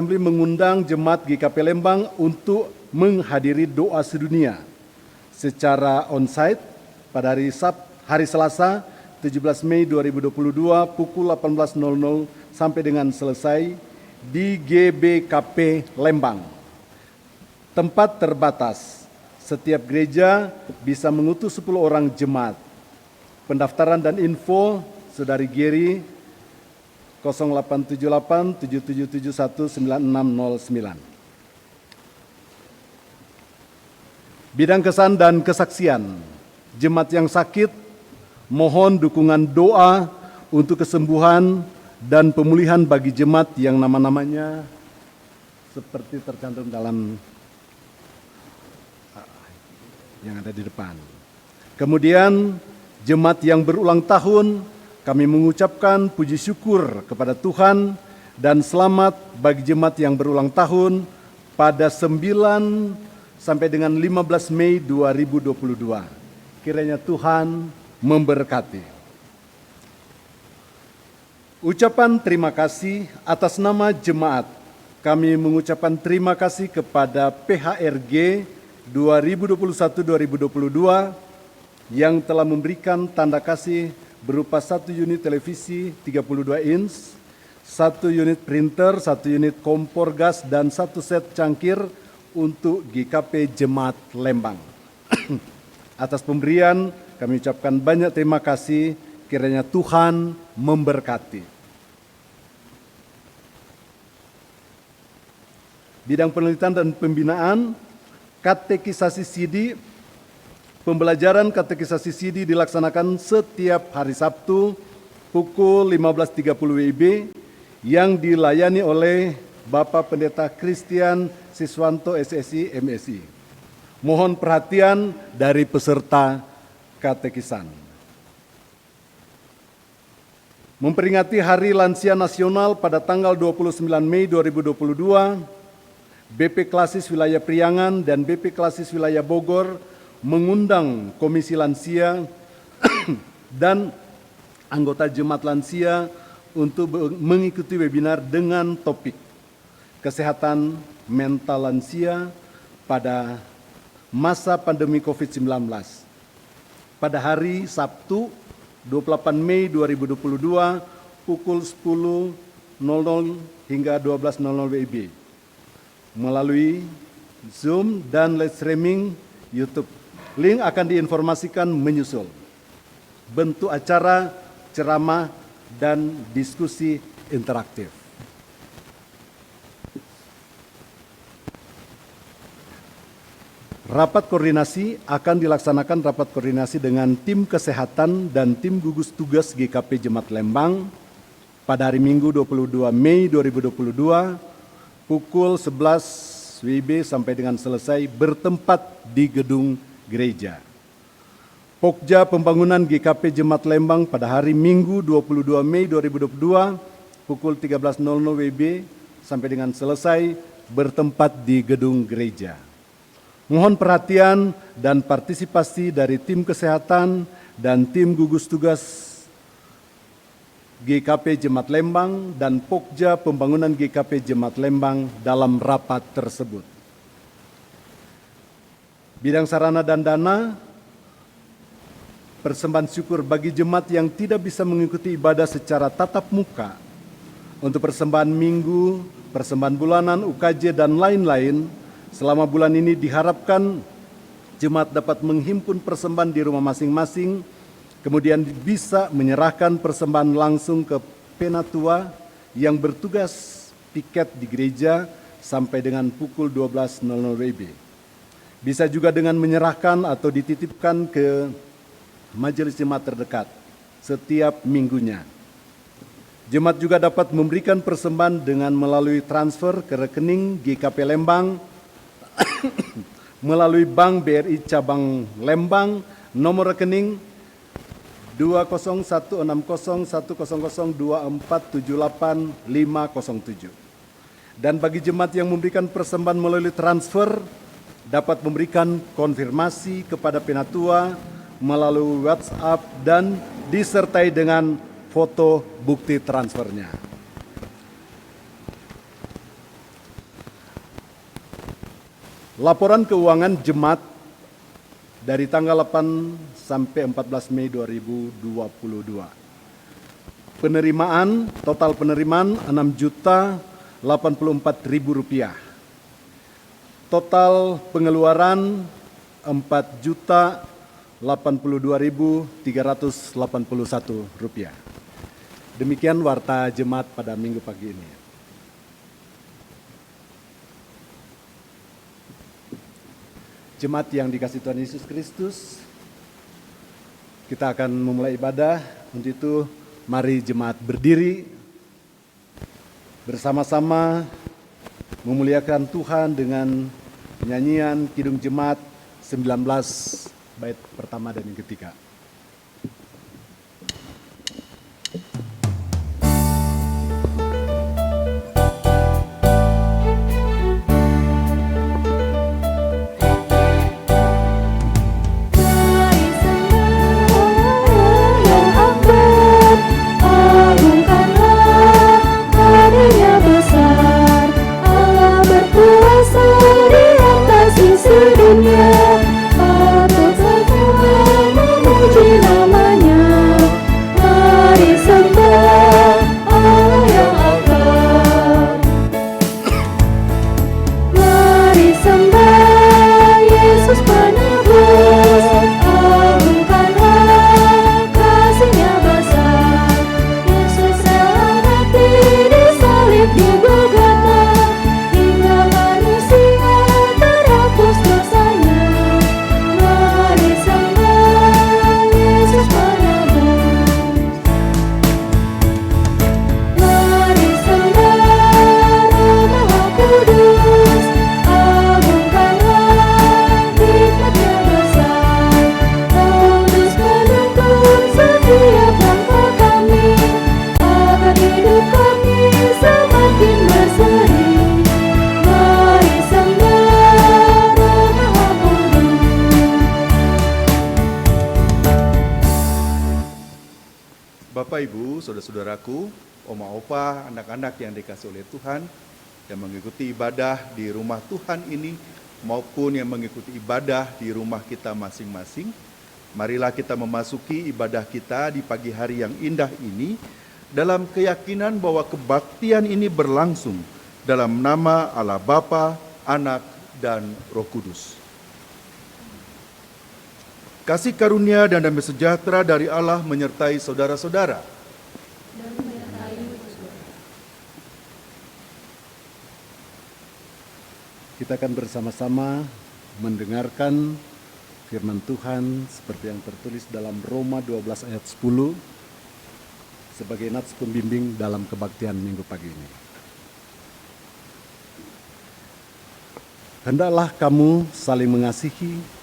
mengundang Jemaat GKP Lembang untuk menghadiri doa sedunia secara onsite pada hari Selasa 17 Mei 2022 pukul 18.00 sampai dengan selesai di GBKP Lembang. Tempat terbatas, setiap gereja bisa mengutus 10 orang jemaat. Pendaftaran dan info Saudari Geri 0878 7771 9609. Bidang kesan dan kesaksian. Jemaat yang sakit, mohon dukungan doa untuk kesembuhan dan pemulihan bagi jemaat yang nama-namanya seperti tercantum dalam yang ada di depan. Kemudian jemaat yang berulang tahun, kami mengucapkan puji syukur kepada Tuhan dan selamat bagi jemaat yang berulang tahun pada 9 sampai dengan 15 Mei 2022. Kiranya Tuhan memberkati. Ucapan terima kasih atas nama jemaat. Kami mengucapkan terima kasih kepada PHRG 2021-2022 yang telah memberikan tanda kasih berupa 1 unit televisi 32 inch, 1 unit printer, 1 unit kompor gas, dan 1 set cangkir untuk GKP Jemaat Lembang. Atas pemberian kami ucapkan banyak terima kasih, kiranya Tuhan memberkati. Bidang penelitian dan pembinaan, katekisasi CD. Pembelajaran katekisasi CD dilaksanakan setiap hari Sabtu pukul 15.30 WIB yang dilayani oleh Bapak Pendeta Christian Siswanto SSI MSI. Mohon perhatian dari peserta katekisan. Memperingati Hari Lansia Nasional pada tanggal 29 Mei 2022, BP Klasis Wilayah Priangan dan BP Klasis Wilayah Bogor mengundang Komisi Lansia dan anggota Jemaat Lansia untuk mengikuti webinar dengan topik Kesehatan Mental Lansia pada masa pandemi COVID-19 pada hari Sabtu 28 Mei 2022 pukul 10.00 hingga 12.00 WIB melalui Zoom dan live streaming YouTube. Link akan diinformasikan menyusul. Bentuk acara, ceramah, dan diskusi interaktif. Rapat koordinasi akan dilaksanakan rapat koordinasi dengan tim kesehatan dan tim gugus tugas GKP Jemaat Lembang pada hari Minggu 22 Mei 2022 pukul 11 WIB sampai dengan selesai bertempat di gedung gereja. Pokja Pembangunan GKP Jemaat Lembang pada hari Minggu 22 Mei 2022 pukul 13.00 WIB sampai dengan selesai bertempat di gedung gereja. Mohon perhatian dan partisipasi dari tim kesehatan dan tim gugus tugas GKP Jemaat Lembang dan Pokja Pembangunan GKP Jemaat Lembang dalam rapat tersebut. Bidang sarana dan dana, persembahan syukur bagi jemaat yang tidak bisa mengikuti ibadah secara tatap muka, untuk persembahan minggu, persembahan bulanan, UKJ, dan lain-lain. Selama bulan ini diharapkan jemaat dapat menghimpun persembahan di rumah masing-masing, kemudian bisa menyerahkan persembahan langsung ke penatua yang bertugas piket di gereja sampai dengan pukul 12.00 WIB. Bisa juga dengan menyerahkan atau dititipkan ke majelis jemaat terdekat setiap minggunya. Jemaat juga dapat memberikan persembahan dengan melalui transfer ke rekening GKP Lembang melalui Bank BRI Cabang Lembang, nomor rekening 201601002478507. Dan bagi jemaat yang memberikan persembahan melalui transfer, dapat memberikan konfirmasi kepada penatua melalui WhatsApp dan disertai dengan foto bukti transfernya. Laporan keuangan jemaat dari tanggal 8 sampai 14 Mei 2022. Total penerimaan Rp6.084.000. Total pengeluaran Rp4.082.381. Demikian warta jemaat pada minggu pagi ini. Jemaat yang dikasihi Tuhan Yesus Kristus, kita akan memulai ibadah. Untuk itu, mari jemaat berdiri bersama-sama memuliakan Tuhan dengan nyanyian Kidung Jemaat 19 bait pertama dan yang ketiga. Bapak, Ibu, saudara-saudaraku, oma, opa, anak-anak yang dikasihi oleh Tuhan, yang mengikuti ibadah di rumah Tuhan ini, maupun yang mengikuti ibadah di rumah kita masing-masing, marilah kita memasuki ibadah kita di pagi hari yang indah ini, dalam keyakinan bahwa kebaktian ini berlangsung dalam nama Allah Bapa, Anak, dan Roh Kudus. Kasih karunia dan damai sejahtera dari Allah menyertai saudara-saudara. Kita akan bersama-sama mendengarkan firman Tuhan seperti yang tertulis dalam Roma 12 ayat 10 sebagai nats pembimbing dalam kebaktian minggu pagi ini. Hendaklah kamu saling mengasihi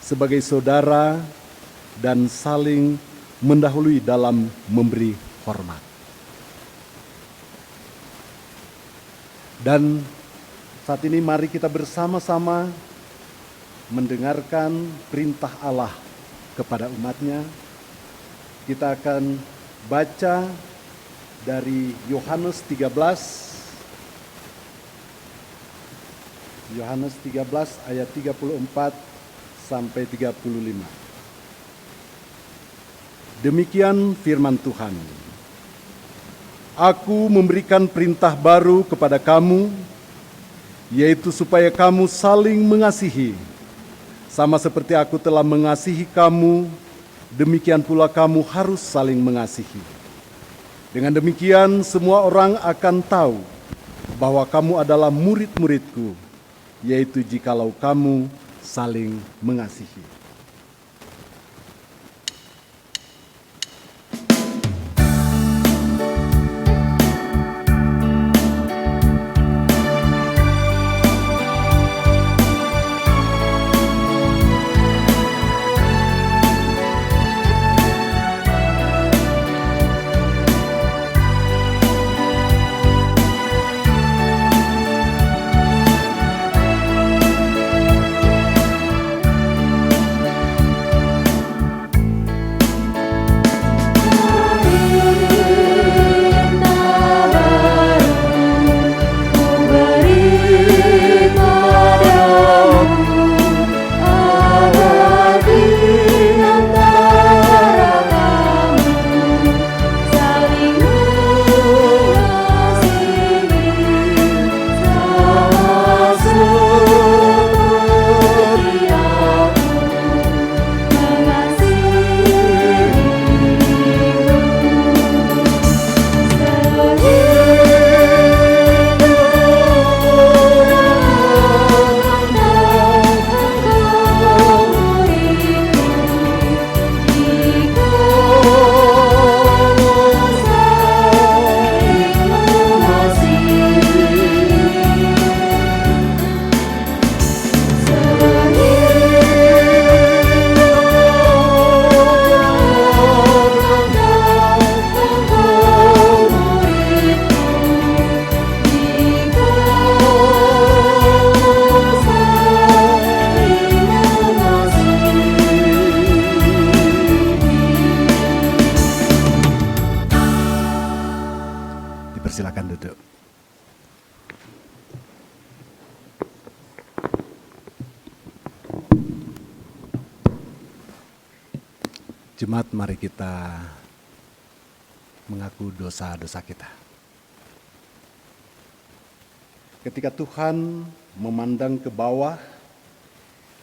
sebagai saudara dan saling mendahului dalam memberi hormat. Dan saat ini mari kita bersama-sama mendengarkan perintah Allah kepada umatnya. Kita akan baca dari Yohanes 13 ayat 34 sampai 35. Demikian firman Tuhan. Aku memberikan perintah baru kepada kamu, yaitu supaya kamu saling mengasihi. Sama seperti aku telah mengasihi kamu, demikian pula kamu harus saling mengasihi. Dengan demikian semua orang akan tahu bahwa kamu adalah murid-muridku, yaitu jikalau kamu saling mengasihi. Jemaat, mari kita mengaku dosa-dosa kita. Ketika Tuhan memandang ke bawah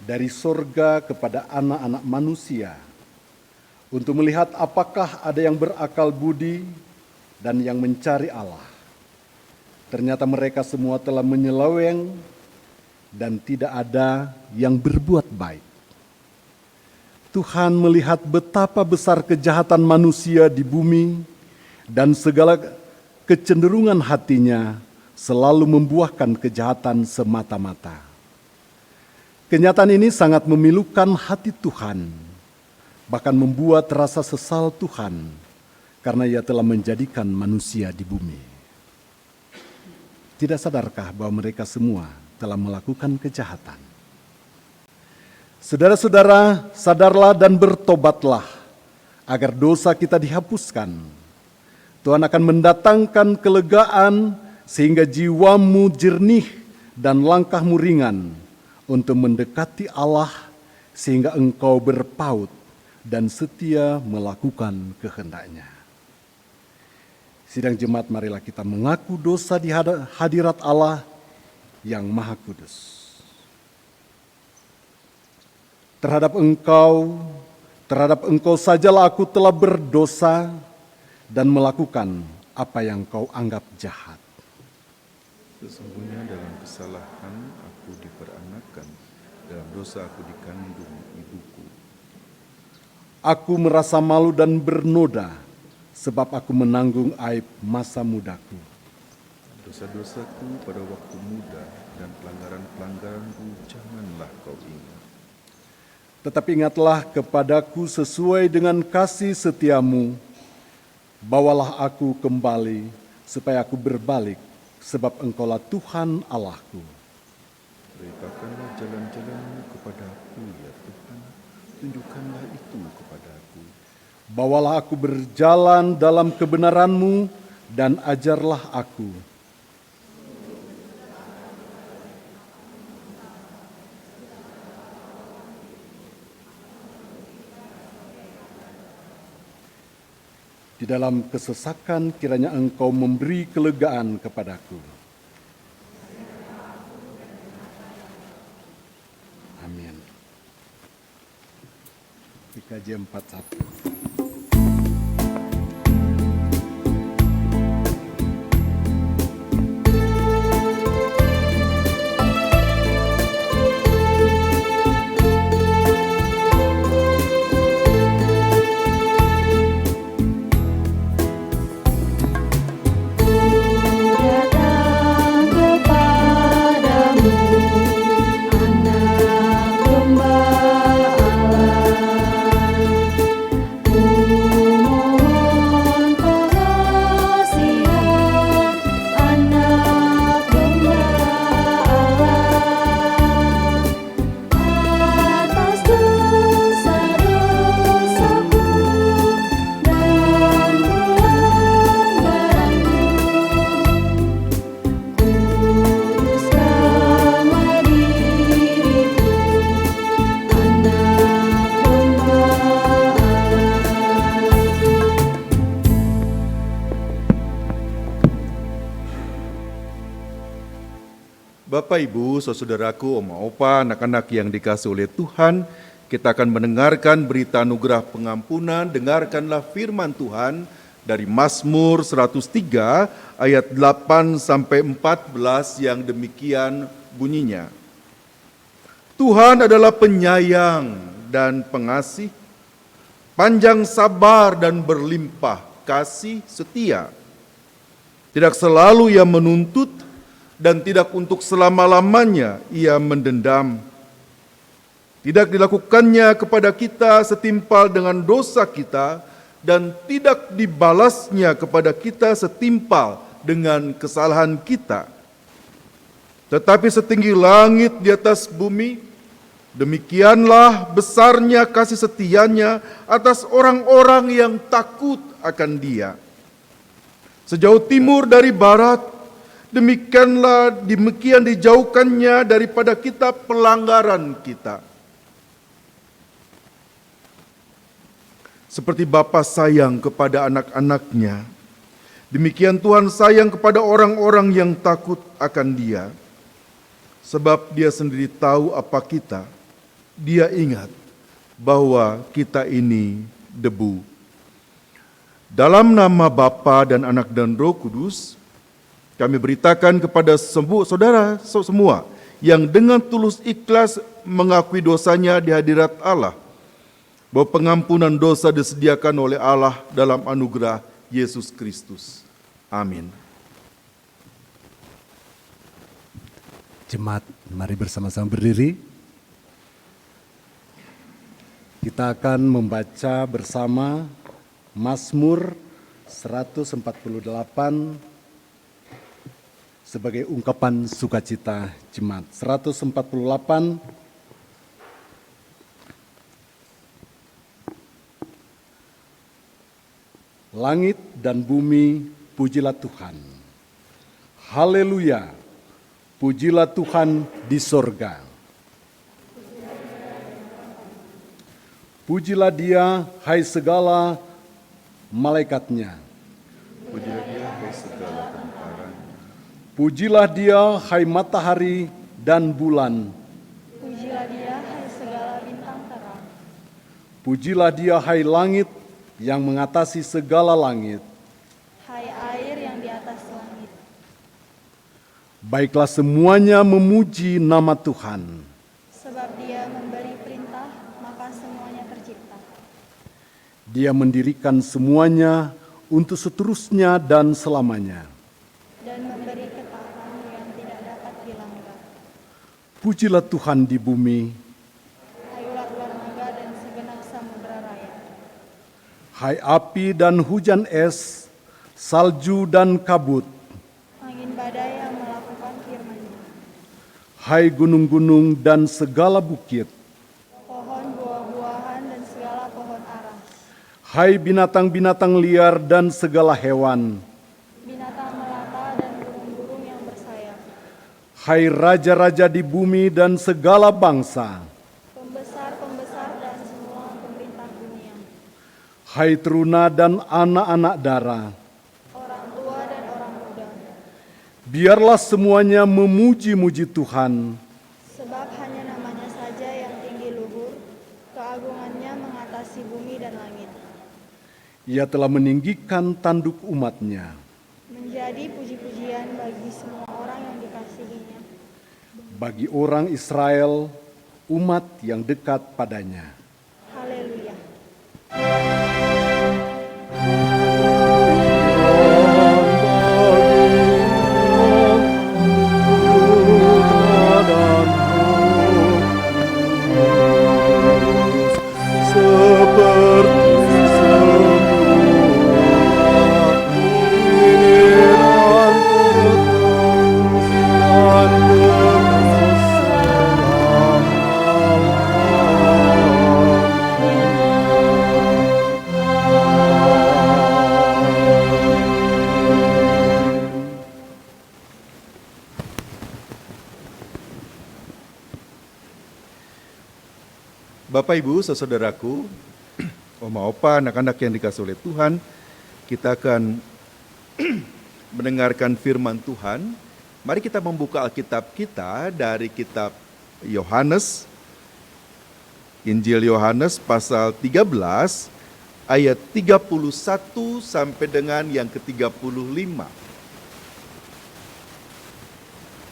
dari sorga kepada anak-anak manusia untuk melihat apakah ada yang berakal budi dan yang mencari Allah, ternyata mereka semua telah menyeleweng dan tidak ada yang berbuat baik. Tuhan melihat betapa besar kejahatan manusia di bumi dan segala kecenderungan hatinya selalu membuahkan kejahatan semata-mata. Kenyataan ini sangat memilukan hati Tuhan, bahkan membuat rasa sesal Tuhan karena Ia telah menjadikan manusia di bumi. Tidak sadarkah bahwa mereka semua telah melakukan kejahatan? Saudara-saudara, sadarlah dan bertobatlah agar dosa kita dihapuskan. Tuhan akan mendatangkan kelegaan sehingga jiwamu jernih dan langkahmu ringan untuk mendekati Allah sehingga engkau berpaut dan setia melakukan kehendak-Nya. Sidang jemaat, marilah kita mengaku dosa di hadirat Allah yang Maha Kudus. Terhadap engkau sajalah aku telah berdosa dan melakukan apa yang kau anggap jahat. Sesungguhnya dalam kesalahan aku diperanakan, dalam dosa aku dikandung ibuku. Aku merasa malu dan bernoda, sebab aku menanggung aib masa mudaku. Dosa-dosaku pada waktu muda dan pelanggaran-pelanggaranku janganlah kau ingat. Tetapi ingatlah kepadaku sesuai dengan kasih setiamu, bawalah aku kembali supaya aku berbalik, sebab engkaulah Tuhan Allahku. Beritakanlah jalan-jalanmu kepadaku, ya Tuhan, tunjukkanlah itu kepadaku. Bawalah aku berjalan dalam kebenaran-Mu dan ajarlah aku. Di dalam kesesakan kiranya Engkau memberi kelegaan kepadaku. Amin. PKJ 41. Bapak, Ibu, saudaraku, oma, opa, anak-anak yang dikasihi oleh Tuhan, kita akan mendengarkan berita anugerah pengampunan. Dengarkanlah firman Tuhan dari Mazmur 103 ayat 8 sampai 14 yang demikian bunyinya. Tuhan adalah penyayang dan pengasih, panjang sabar dan berlimpah kasih setia. Tidak selalu Ia menuntut dan tidak untuk selama-lamanya Ia mendendam. Tidak dilakukannya kepada kita setimpal dengan dosa kita, dan tidak dibalasnya kepada kita setimpal dengan kesalahan kita. Tetapi setinggi langit di atas bumi, demikianlah besarnya kasih setianya atas orang-orang yang takut akan Dia. Sejauh timur dari barat, demikian dijauhkannya daripada kita pelanggaran kita. Seperti Bapa sayang kepada anak-anaknya, demikian Tuhan sayang kepada orang-orang yang takut akan Dia. Sebab Dia sendiri tahu apa kita. Dia ingat bahwa kita ini debu. Dalam nama Bapa dan Anak dan Roh Kudus, kami beritakan kepada saudara semua yang dengan tulus ikhlas mengakui dosanya di hadirat Allah, bahwa pengampunan dosa disediakan oleh Allah dalam anugerah Yesus Kristus. Amin. Jemaat, mari bersama-sama berdiri. Kita akan membaca bersama Mazmur 148 sebagai ungkapan sukacita jemaat. 148. Langit dan bumi, pujilah Tuhan. Haleluya, pujilah Tuhan di sorga. Pujilah Dia, hai segala malaikatnya. Pujilah Dia, hai segala tentaranya. Pujilah Dia, hai matahari dan bulan. Pujilah Dia, hai segala bintang terang. Pujilah Dia, hai langit yang mengatasi segala langit. Hai air yang di atas langit. Baiklah semuanya memuji nama Tuhan. Sebab Dia memberi perintah, maka semuanya tercipta. Dia mendirikan semuanya untuk seterusnya dan selamanya. Dan memberi ketetapan yang tidak dapat dilanggar. Pujilah Tuhan di bumi. Hai ular-ular naga dan segenap samudera raya. Hai api dan hujan es, salju dan kabut. Angin badai yang melakukan firman-Nya. Hai gunung-gunung dan segala bukit. Pohon buah-buahan dan segala pohon aras. Hai binatang-binatang liar dan segala hewan. Binatang melata dan burung-burung yang bersayap. Hai raja-raja di bumi dan segala bangsa. Pembesar-pembesar dan semua pemerintah dunia. Hai teruna dan anak-anak dara. Orang tua dan orang muda. Biarlah semuanya memuji-muji Tuhan. Sebab hanya namanya saja yang tinggi luhur, keagungannya mengatasi bumi dan langit. Ia telah meninggikan tanduk umatnya. Menjadi puji-pujian bagi semua orang yang dikasihinya. Bagi orang Israel, umat yang dekat padanya. Haleluya. Bapak, Ibu, saudaraku, Oma, Opa, anak-anak yang dikasihi oleh Tuhan, kita akan mendengarkan firman Tuhan. Mari kita membuka Alkitab kita dari kitab Yohanes, Injil Yohanes pasal 13, ayat 31 sampai dengan yang ke-35.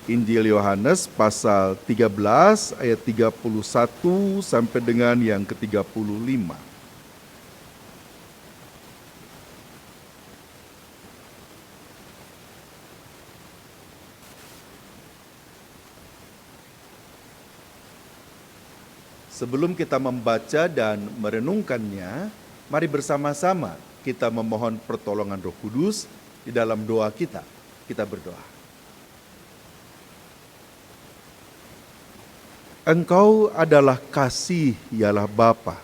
Injil Yohanes pasal 13 ayat 31 sampai dengan yang ke-35. Sebelum kita membaca dan merenungkannya, mari bersama-sama kita memohon pertolongan Roh Kudus di dalam doa kita. Kita berdoa. Engkau adalah kasih, ialah Bapa.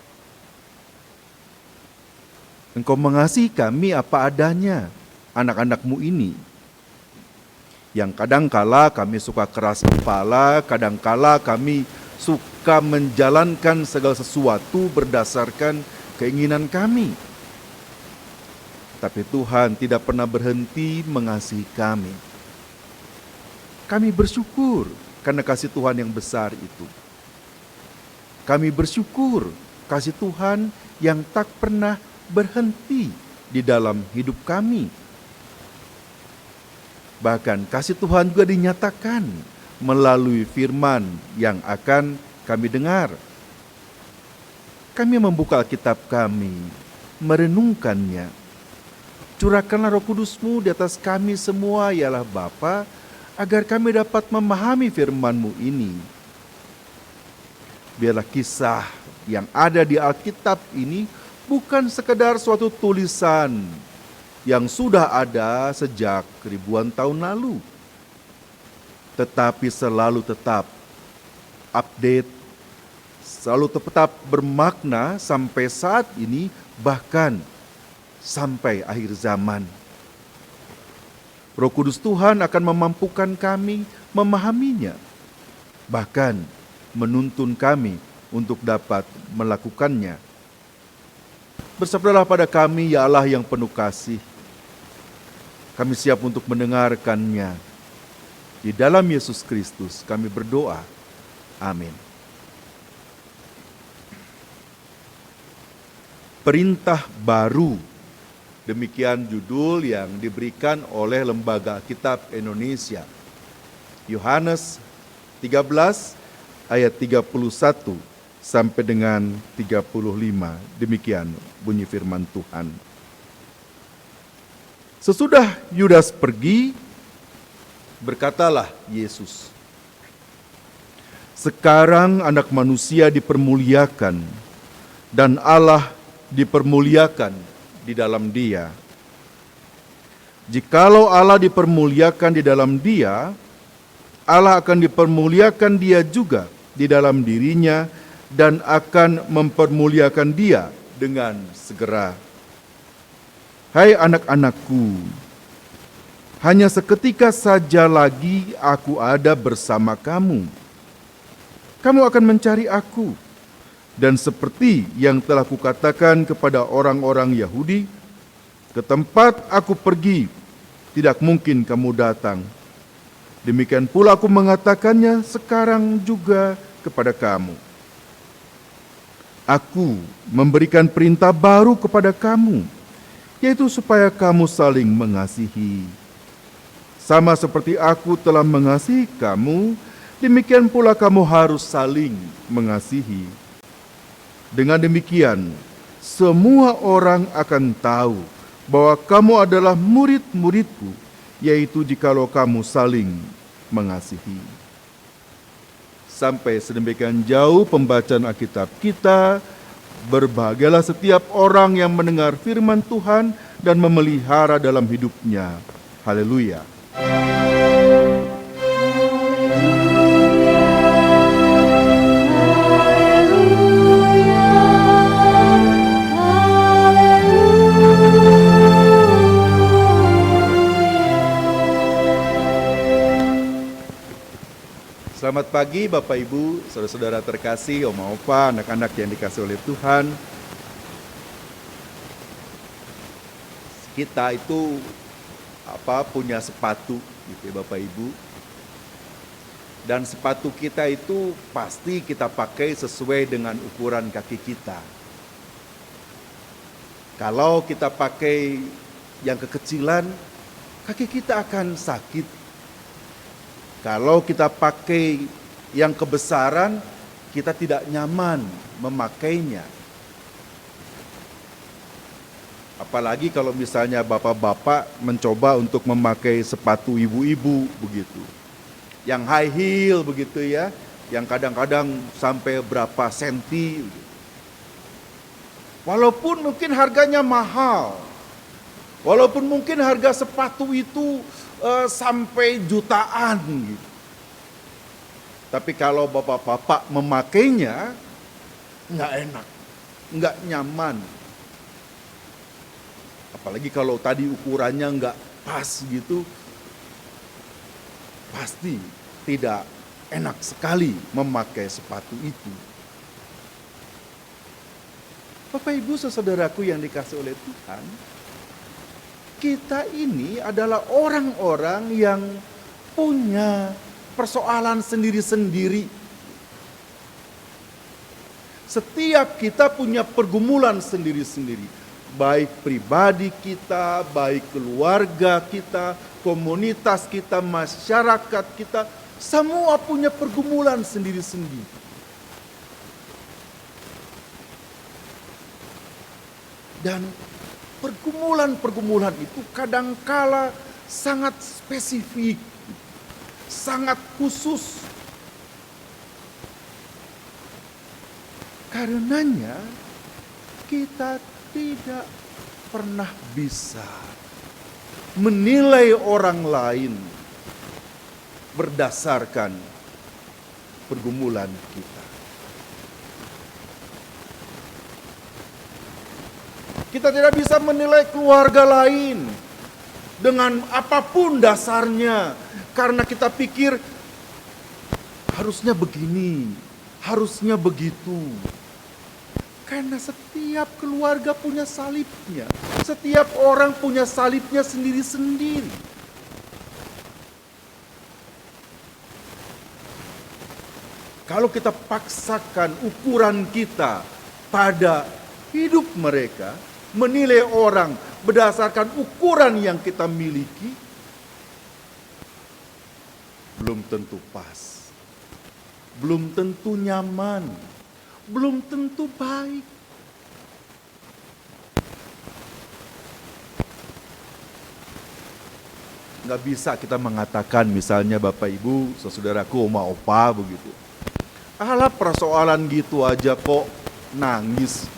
Engkau mengasihi kami apa adanya, anak-anak-Mu ini. Yang kadangkala kami suka keras kepala, kadangkala kami suka menjalankan segala sesuatu berdasarkan keinginan kami. Tapi Tuhan tidak pernah berhenti mengasihi kami. Kami bersyukur karena kasih Tuhan yang besar itu. Kami bersyukur kasih Tuhan yang tak pernah berhenti di dalam hidup kami. Bahkan kasih Tuhan juga dinyatakan melalui firman yang akan kami dengar. Kami membuka Alkitab kami, merenungkannya. Curahkanlah Roh Kudus-Mu di atas kami semua, ya Allah Bapa, agar kami dapat memahami firman-Mu ini. Biarlah kisah yang ada di Alkitab ini bukan sekedar suatu tulisan yang sudah ada sejak ribuan tahun lalu, tetapi selalu tetap update, selalu tetap bermakna sampai saat ini, bahkan sampai akhir zaman. Roh Kudus Tuhan akan memampukan kami memahaminya, bahkan menuntun kami untuk dapat melakukannya. Bersabdalah pada kami, ya Allah yang penuh kasih. Kami siap untuk mendengarkannya. Di dalam Yesus Kristus kami berdoa. Amin. Perintah baru. Demikian judul yang diberikan oleh Lembaga Alkitab Indonesia. Yohanes 13 ayat 31 sampai dengan 35. Demikian bunyi firman Tuhan. Sesudah Yudas pergi, berkatalah Yesus, "Sekarang Anak Manusia dipermuliakan dan Allah dipermuliakan di dalam Dia. Jikalau Allah dipermuliakan di dalam Dia, Allah akan dipermuliakan Dia juga di dalam dirinya dan akan mempermuliakan Dia dengan segera. Hai anak-anakku, hanya seketika saja lagi aku ada bersama kamu. Kamu akan mencari aku. Dan seperti yang telah kukatakan kepada orang-orang Yahudi, ke tempat aku pergi, tidak mungkin kamu datang. Demikian pula aku mengatakannya sekarang juga kepada kamu. Aku memberikan perintah baru kepada kamu, yaitu supaya kamu saling mengasihi. Sama seperti aku telah mengasihi kamu, demikian pula kamu harus saling mengasihi. Dengan demikian, semua orang akan tahu bahwa kamu adalah murid-muridku, yaitu jikalau kamu saling mengasihi." Sampai sedemikian jauh pembacaan Alkitab kita. Berbahagialah setiap orang yang mendengar firman Tuhan dan memelihara dalam hidupnya. Haleluya. Selamat pagi Bapak Ibu, saudara-saudara terkasih, Oma Opa, anak-anak yang dikasih oleh Tuhan. Kita itu punya sepatu gitu ya Bapak Ibu. Dan sepatu kita itu pasti kita pakai sesuai dengan ukuran kaki kita. Kalau kita pakai yang kekecilan, kaki kita akan sakit. Kalau kita pakai yang kebesaran, kita tidak nyaman memakainya. Apalagi kalau misalnya bapak-bapak mencoba untuk memakai sepatu ibu-ibu begitu. Yang high heel begitu ya, yang kadang-kadang sampai berapa senti. Walaupun mungkin harganya mahal, walaupun mungkin harga sepatu itu sampai jutaan gitu. Tapi kalau bapak-bapak memakainya, nggak enak, nggak nyaman. Apalagi kalau tadi ukurannya nggak pas gitu, pasti tidak enak sekali memakai sepatu itu. Bapak Ibu saudaraku yang dikasih oleh Tuhan, kita ini adalah orang-orang yang punya persoalan sendiri-sendiri. Setiap kita punya pergumulan sendiri-sendiri. Baik pribadi kita, baik keluarga kita, komunitas kita, masyarakat kita, semua punya pergumulan sendiri-sendiri. Dan pergumulan-pergumulan itu kadangkala sangat spesifik, sangat khusus. Karenanya kita tidak pernah bisa menilai orang lain berdasarkan pergumulan kita. Kita tidak bisa menilai keluarga lain dengan apapun dasarnya, karena kita pikir harusnya begini, harusnya begitu. Karena setiap keluarga punya salibnya, setiap orang punya salibnya sendiri-sendiri. Kalau kita paksakan ukuran kita pada hidup mereka, menilai orang berdasarkan ukuran yang kita miliki, belum tentu pas, belum tentu nyaman, belum tentu baik. Nggak bisa kita mengatakan misalnya Bapak Ibu, saudaraku, oma opa begitu. Alah, persoalan gitu aja kok nangis.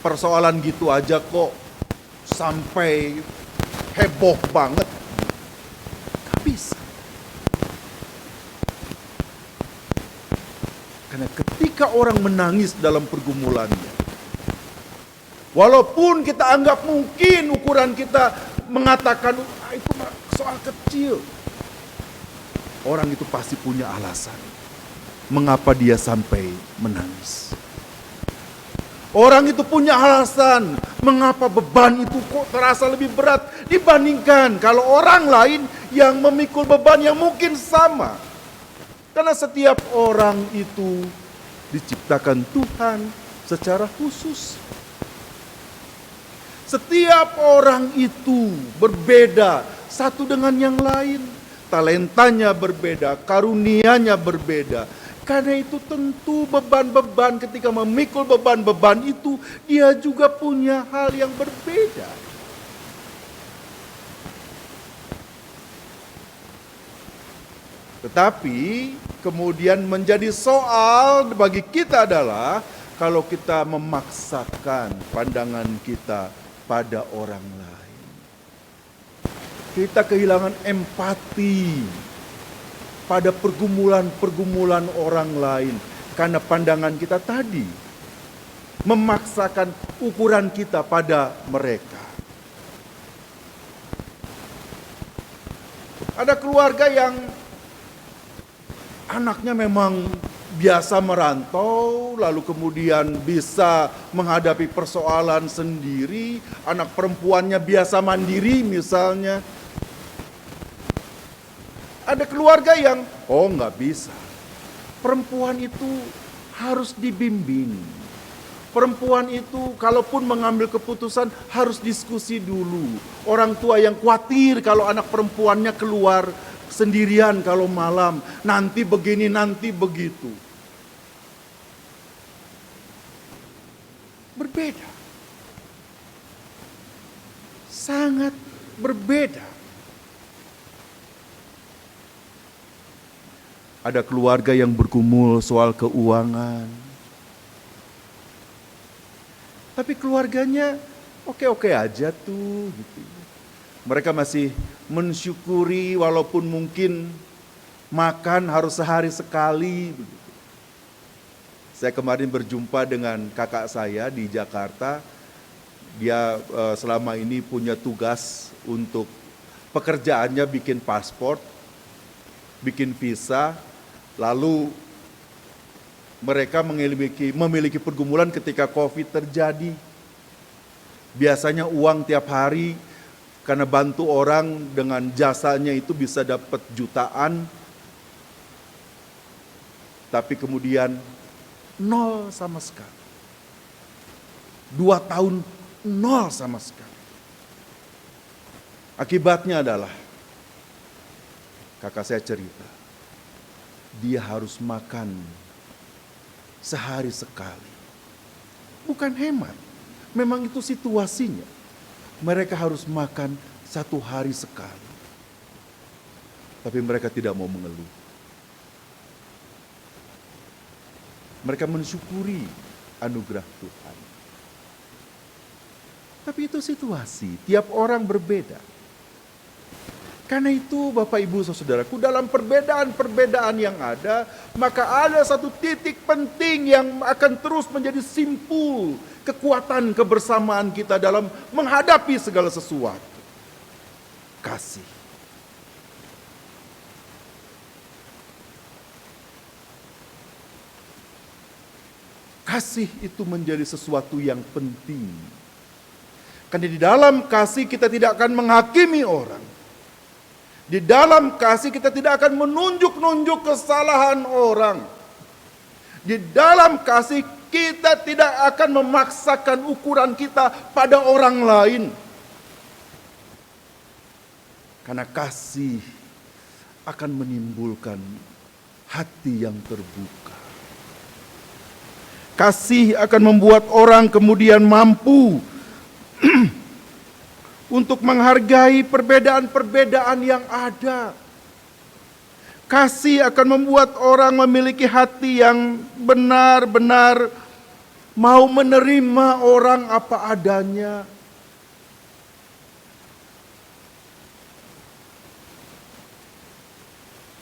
Persoalan gitu aja kok sampai heboh banget. Gak bisa. Karena ketika orang menangis dalam pergumulannya, walaupun kita anggap mungkin ukuran kita mengatakan itu soal kecil, orang itu pasti punya alasan mengapa dia sampai menangis. Orang itu punya alasan mengapa beban itu kok terasa lebih berat dibandingkan kalau orang lain yang memikul beban yang mungkin sama. Karena setiap orang itu diciptakan Tuhan secara khusus. Setiap orang itu berbeda satu dengan yang lain. Talentanya berbeda, karunianya berbeda. Karena itu tentu beban-beban, ketika memikul beban-beban itu, dia juga punya hal yang berbeda. Tetapi kemudian menjadi soal bagi kita adalah kalau kita memaksakan pandangan kita pada orang lain. Kita kehilangan empati pada pergumulan-pergumulan orang lain. Karena pandangan kita tadi memaksakan ukuran kita pada mereka. Ada keluarga yang anaknya memang biasa merantau, lalu kemudian bisa menghadapi persoalan sendiri. Anak perempuannya biasa mandiri misalnya. Ada keluarga yang, nggak bisa. Perempuan itu harus dibimbing. Perempuan itu kalaupun mengambil keputusan harus diskusi dulu. Orang tua yang khawatir kalau anak perempuannya keluar sendirian kalau malam. Nanti begini, nanti begitu. Berbeda. Sangat berbeda. Ada keluarga yang bergumul soal keuangan. Tapi keluarganya oke-oke aja tuh. Gitu. Mereka masih mensyukuri walaupun mungkin makan harus sehari sekali. Begitu. Saya kemarin berjumpa dengan kakak saya di Jakarta. Dia selama ini punya tugas untuk pekerjaannya bikin paspor, bikin visa. Lalu Mereka memiliki pergumulan ketika COVID terjadi. Biasanya uang tiap hari karena bantu orang dengan jasanya itu bisa dapat jutaan. Tapi kemudian nol sama sekali. 2 tahun nol sama sekali. Akibatnya adalah, kakak saya cerita, dia harus makan sehari sekali. Bukan hemat, memang itu situasinya. Mereka harus makan 1 hari sekali. Tapi mereka tidak mau mengeluh. Mereka mensyukuri anugerah Tuhan. Tapi itu situasi, tiap orang berbeda. Karena itu Bapak Ibu Saudaraku, dalam perbedaan-perbedaan yang ada, maka ada satu titik penting yang akan terus menjadi simpul kekuatan kebersamaan kita dalam menghadapi segala sesuatu. Kasih. Kasih itu menjadi sesuatu yang penting. Karena di dalam kasih kita tidak akan menghakimi orang. Di dalam kasih kita tidak akan menunjuk-nunjuk kesalahan orang. Di dalam kasih kita tidak akan memaksakan ukuran kita pada orang lain. Karena kasih akan menimbulkan hati yang terbuka. Kasih akan membuat orang kemudian mampu untuk menghargai perbedaan-perbedaan yang ada. Kasih akan membuat orang memiliki hati yang benar-benar mau menerima orang apa adanya.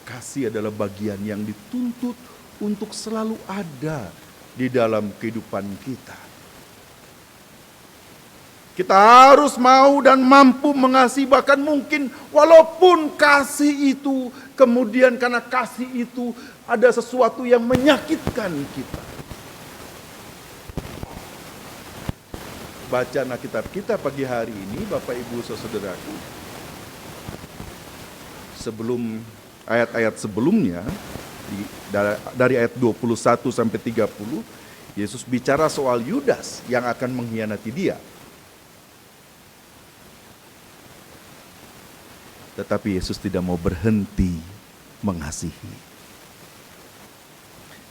Kasih adalah bagian yang dituntut untuk selalu ada di dalam kehidupan kita. Kita harus mau dan mampu mengasihi, bahkan mungkin walaupun kasih itu kemudian karena kasih itu ada sesuatu yang menyakitkan kita. Bacaan Alkitab kita pagi hari ini, Bapak Ibu Saudaraku, sebelum ayat-ayat sebelumnya, dari ayat 21 sampai 30, Yesus bicara soal Yudas yang akan mengkhianati dia. Tetapi Yesus tidak mau berhenti mengasihi.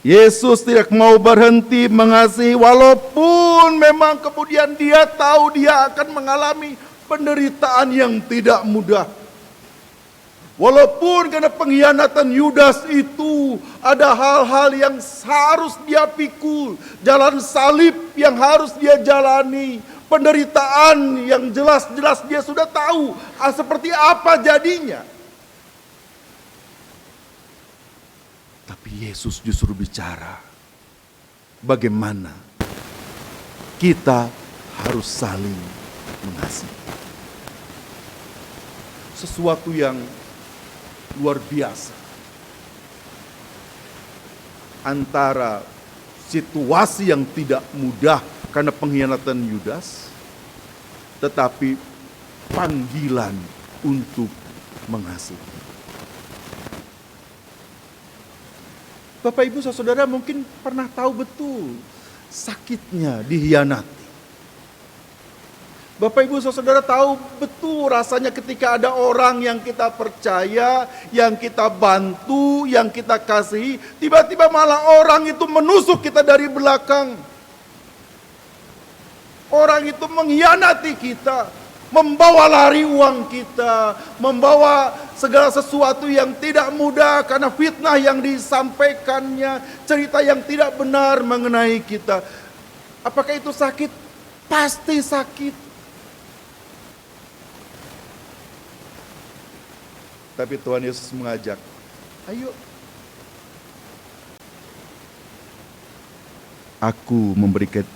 Yesus tidak mau berhenti mengasihi walaupun memang kemudian dia tahu dia akan mengalami penderitaan yang tidak mudah. Walaupun karena pengkhianatan Yudas itu ada hal-hal yang harus dia pikul, jalan salib yang harus dia jalani, penderitaan yang jelas-jelas dia sudah tahu seperti apa jadinya. Tapi Yesus justru bicara bagaimana kita harus saling mengasihi. Sesuatu yang luar biasa antara situasi yang tidak mudah karena pengkhianatan Yudas, tetapi panggilan untuk mengasihi. Bapak Ibu Saudara mungkin pernah tahu betul sakitnya dikhianati. Bapak Ibu Saudara tahu betul rasanya ketika ada orang yang kita percaya, yang kita bantu, yang kita kasihi, tiba-tiba malah orang itu menusuk kita dari belakang. Orang itu mengkhianati kita, membawa lari uang kita, membawa segala sesuatu yang tidak mudah karena fitnah yang disampaikannya, cerita yang tidak benar mengenai kita. Apakah itu sakit? Pasti sakit. Tapi Tuhan Yesus mengajak, ayo. Aku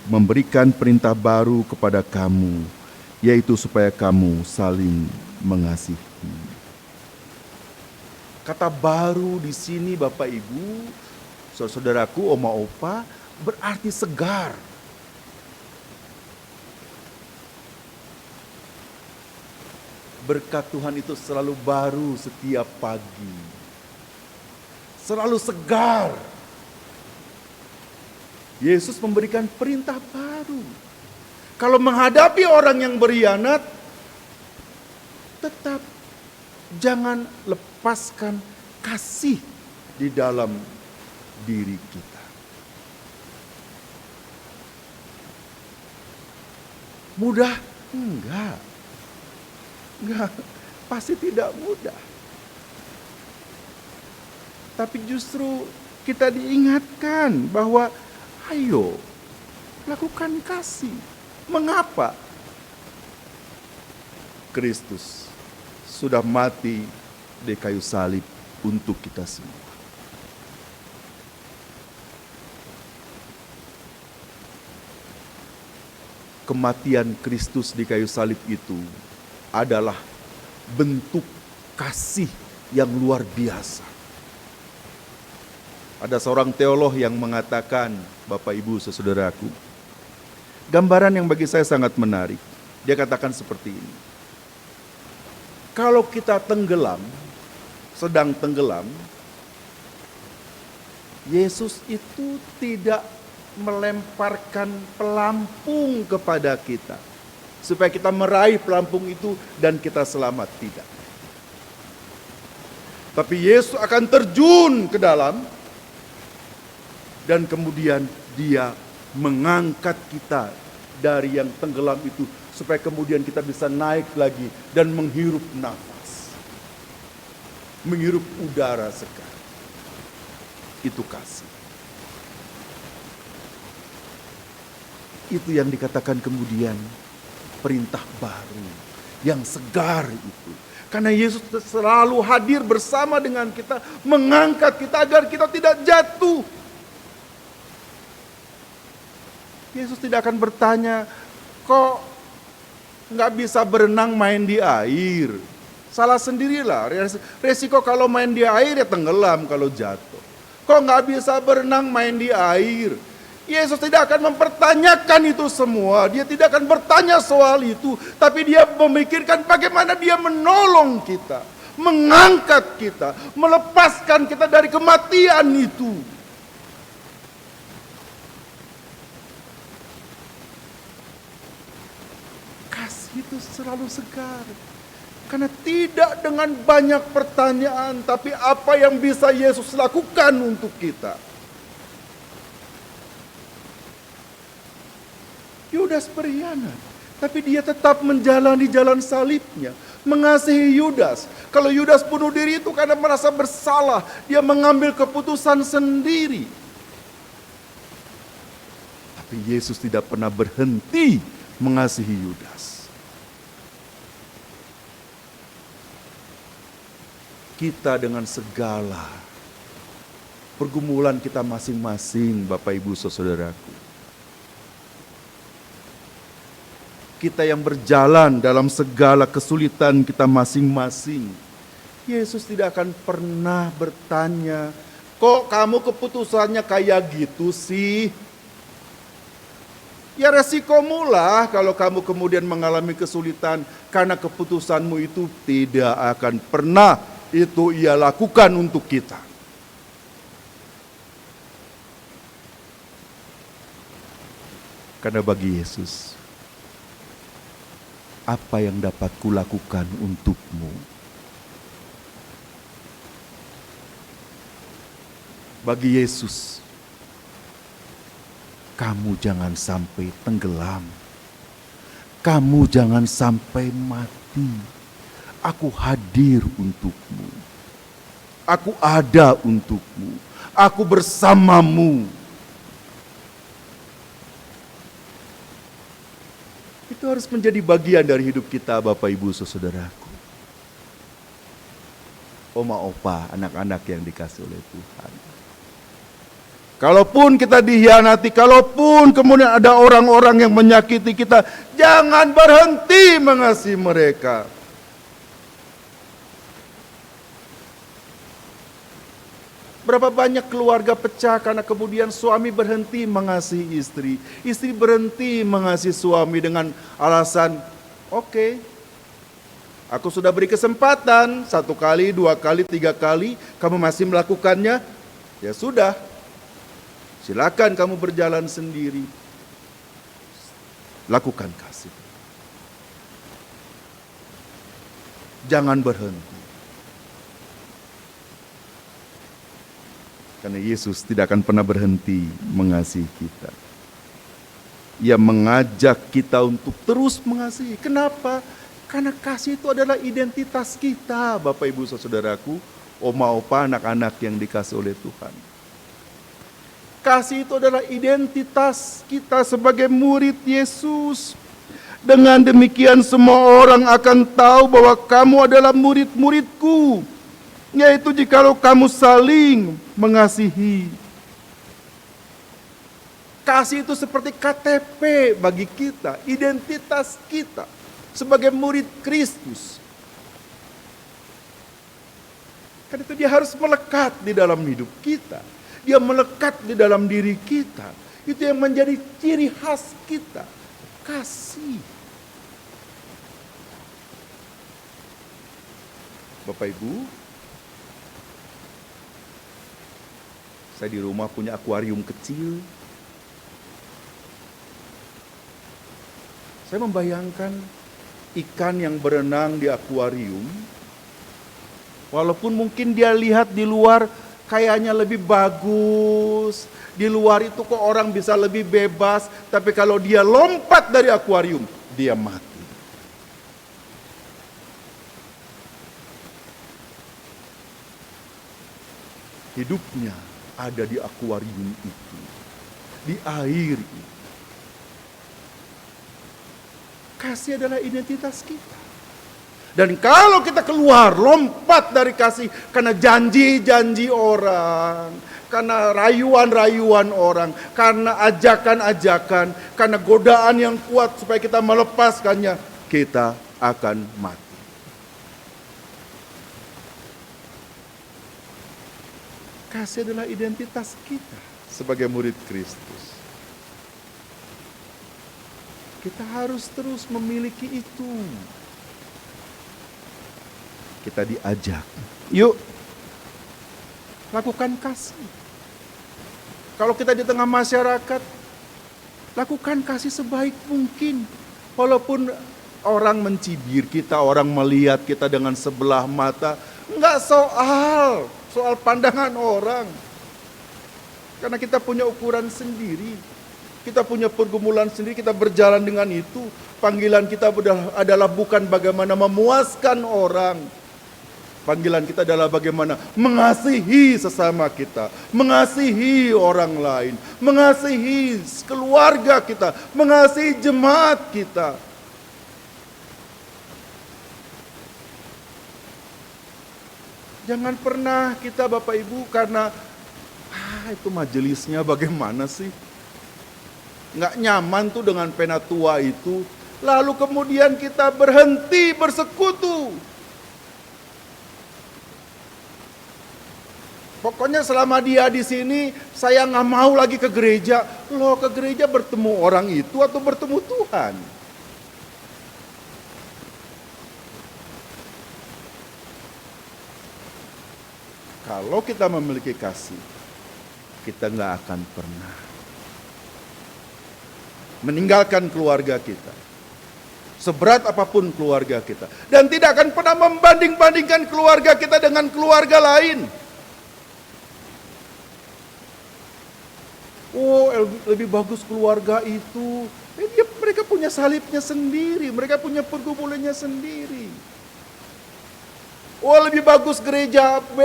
memberikan perintah baru kepada kamu, yaitu supaya kamu saling mengasihi. Kata baru di sini Bapak Ibu, Saudaraku, oma opa, berarti segar. Berkat Tuhan itu selalu baru setiap pagi. Selalu segar. Yesus memberikan perintah baru. Kalau menghadapi orang yang berkhianat, tetap jangan lepaskan kasih di dalam diri kita. Mudah? Enggak. Enggak, pasti tidak mudah. Tapi justru kita diingatkan bahwa ayo lakukan kasih. Mengapa? Kristus sudah mati di kayu salib untuk kita semua. Kematian Kristus di kayu salib itu adalah bentuk kasih yang luar biasa. Ada seorang teolog yang mengatakan, Bapak Ibu saudaraku, gambaran yang bagi saya sangat menarik. Dia katakan seperti ini. Kalau kita tenggelam, sedang tenggelam, Yesus itu tidak melemparkan pelampung kepada kita supaya kita meraih pelampung itu dan kita selamat, tidak. Tapi Yesus akan terjun ke dalam dan kemudian Dia mengangkat kita dari yang tenggelam itu supaya kemudian kita bisa naik lagi dan menghirup nafas, menghirup udara segar. Itu kasih. Itu yang dikatakan kemudian perintah baru yang segar itu. Karena Yesus selalu hadir bersama dengan kita, mengangkat kita agar kita tidak jatuh. Yesus tidak akan bertanya, kok nggak bisa berenang main di air? Salah sendirilah. Resiko kalau main di air ya tenggelam kalau jatuh. Kok nggak bisa berenang main di air? Yesus tidak akan mempertanyakan itu semua. Dia tidak akan bertanya soal itu. Tapi Dia memikirkan bagaimana Dia menolong kita, mengangkat kita, melepaskan kita dari kematian itu. Kasih itu selalu segar. Karena tidak dengan banyak pertanyaan, tapi apa yang bisa Yesus lakukan untuk kita. Yudas berkhianat, tapi dia tetap menjalani jalan salibnya, mengasihi Yudas. Kalau Yudas bunuh diri itu karena merasa bersalah, dia mengambil keputusan sendiri. Tapi Yesus tidak pernah berhenti mengasihi Yudas. Kita dengan segala pergumulan kita masing-masing, Bapak Ibu Saudaraku, kita yang berjalan dalam segala kesulitan kita masing-masing, Yesus tidak akan pernah bertanya, kok kamu keputusannya kayak gitu sih? Ya resikomu lah kalau kamu kemudian mengalami kesulitan, karena keputusanmu itu tidak akan pernah itu Ia lakukan untuk kita. Karena bagi Yesus, apa yang dapat kulakukan untukmu? Bagi Yesus, kamu jangan sampai tenggelam. Kamu jangan sampai mati. Aku hadir untukmu. Aku ada untukmu. Aku bersamamu. Itu harus menjadi bagian dari hidup kita, Bapak Ibu Saudaraku. Oma opa, anak-anak yang dikasih oleh Tuhan. Kalaupun kita dikhianati, kalaupun kemudian ada orang-orang yang menyakiti kita, jangan berhenti mengasihi mereka. Berapa banyak keluarga pecah karena kemudian suami berhenti mengasihi istri. Istri berhenti mengasihi suami dengan alasan, oke, aku sudah beri kesempatan 1 kali, 2 kali, 3 kali, kamu masih melakukannya, ya sudah. Silakan kamu berjalan sendiri. Lakukan kasih. Jangan berhenti. Karena Yesus tidak akan pernah berhenti mengasihi kita. Ia mengajak kita untuk terus mengasihi. Kenapa? Karena kasih itu adalah identitas kita, Bapak Ibu Saudaraku, oma opa, anak-anak yang dikasih oleh Tuhan. Kasih itu adalah identitas kita sebagai murid Yesus. Dengan demikian semua orang akan tahu bahwa kamu adalah murid-muridku, yaitu jikalau kamu saling mengasihi. Kasih itu seperti KTP bagi kita, identitas kita sebagai murid Kristus. Karena itu dia harus melekat di dalam hidup kita. Dia melekat di dalam diri kita. Itu yang menjadi ciri khas kita. Kasih. Bapak Ibu, saya di rumah punya akuarium kecil. Saya membayangkan ikan yang berenang di akuarium, walaupun mungkin dia lihat di luar kayaknya lebih bagus, di luar itu kok orang bisa lebih bebas, tapi kalau dia lompat dari akuarium, dia mati. Hidupnya ada di akuarium itu, di air itu. Kasih adalah identitas kita. Dan kalau kita keluar, lompat dari kasih karena janji-janji orang, karena rayuan-rayuan orang, karena ajakan-ajakan, karena godaan yang kuat supaya kita melepaskannya, kita akan mati. Kasih adalah identitas kita sebagai murid Kristus. Kita harus terus memiliki itu. Kita diajak, yuk lakukan kasih. Kalau kita di tengah masyarakat, lakukan kasih sebaik mungkin. Walaupun orang mencibir kita, orang melihat kita dengan sebelah mata, enggak soal pandangan orang. Karena kita punya ukuran sendiri, kita punya pergumulan sendiri, kita berjalan dengan itu. Panggilan kita adalah bukan bagaimana memuaskan orang. Panggilan kita adalah bagaimana mengasihi sesama kita, mengasihi orang lain, mengasihi keluarga kita, mengasihi jemaat kita. Jangan pernah kita Bapak Ibu karena itu majelisnya bagaimana sih? Nggak nyaman tuh dengan pena tua itu. Lalu kemudian kita berhenti bersekutu. Pokoknya selama dia di sini saya nggak mau lagi ke gereja. Loh, ke gereja bertemu orang itu atau bertemu Tuhan? Kalau kita memiliki kasih, kita nggak akan pernah meninggalkan keluarga kita. Seberat apapun keluarga kita. Dan tidak akan pernah membanding-bandingkan keluarga kita dengan keluarga lain. Oh, lebih bagus keluarga itu. Mereka punya salibnya sendiri. Mereka punya pergumulannya sendiri. Oh, lebih bagus gereja B,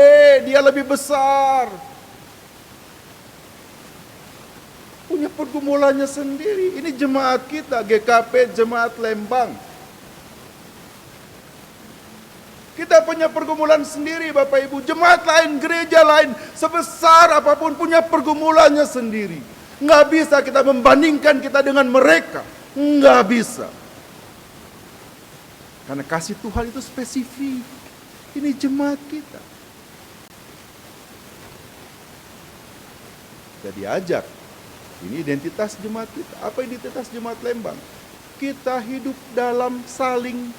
dia lebih besar. Punya pergumulannya sendiri. Ini jemaat kita, GKP Jemaat Lembang. Kita punya pergumulan sendiri Bapak Ibu. Jemaat lain, gereja lain, sebesar apapun punya pergumulannya sendiri. Nggak bisa kita membandingkan kita dengan mereka. Nggak bisa. Karena kasih Tuhan itu spesifik. Ini jemaat kita. kita diajak. Ini identitas jemaat kita. Apa identitas jemaat Lembang? Kita hidup dalam saling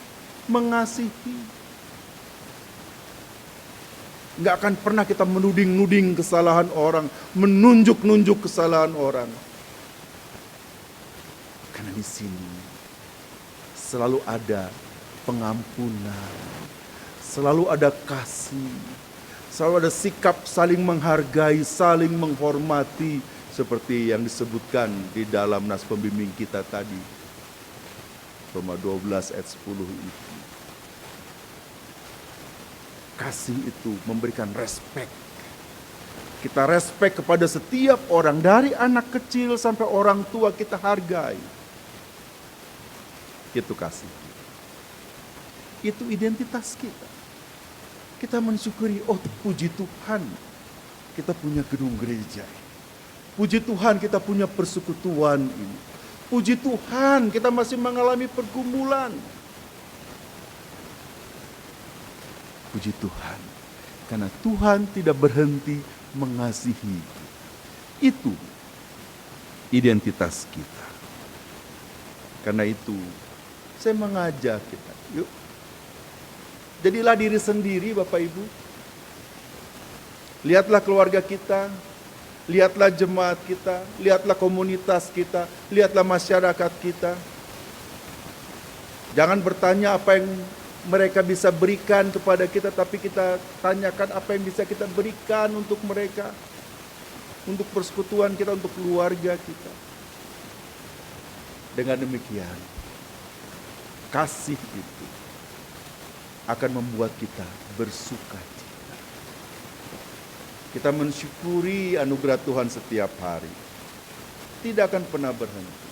mengasihi. Nggak akan pernah kita menuding-nuding kesalahan orang, menunjuk-nunjuk kesalahan orang. Karena di sini selalu ada pengampunan, selalu ada kasih, selalu ada sikap saling menghargai, saling menghormati, seperti yang disebutkan di dalam nas pembimbing kita tadi. Roma 12 ayat 10 itu. Kasih itu memberikan respek. Kita respek kepada setiap orang, dari anak kecil sampai orang tua kita hargai. Itu kasih. Itu identitas kita. Kita mensyukuri, oh puji Tuhan, kita punya gedung gereja. Puji Tuhan kita punya persekutuan ini. Puji Tuhan kita masih mengalami pergumulan. Puji Tuhan, karena Tuhan tidak berhenti mengasihi. Itu identitas kita. Karena itu, saya mengajak kita, yuk, jadilah diri sendiri Bapak Ibu. Lihatlah keluarga kita, lihatlah jemaat kita, lihatlah komunitas kita, lihatlah masyarakat kita. Jangan bertanya apa yang mereka bisa berikan kepada kita, tapi kita tanyakan apa yang bisa kita berikan untuk mereka, untuk persekutuan kita, untuk keluarga kita. Dengan demikian, kasih itu akan membuat kita bersukacita. Kita mensyukuri anugerah Tuhan setiap hari. Tidak akan pernah berhenti.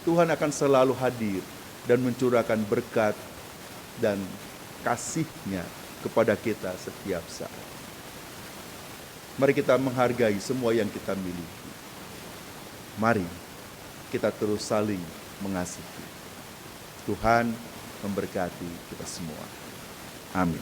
Tuhan akan selalu hadir dan mencurahkan berkat dan kasih-Nya kepada kita setiap saat. Mari kita menghargai semua yang kita miliki. Mari kita terus saling mengasihi. Tuhan memberkati kita semua. Amin.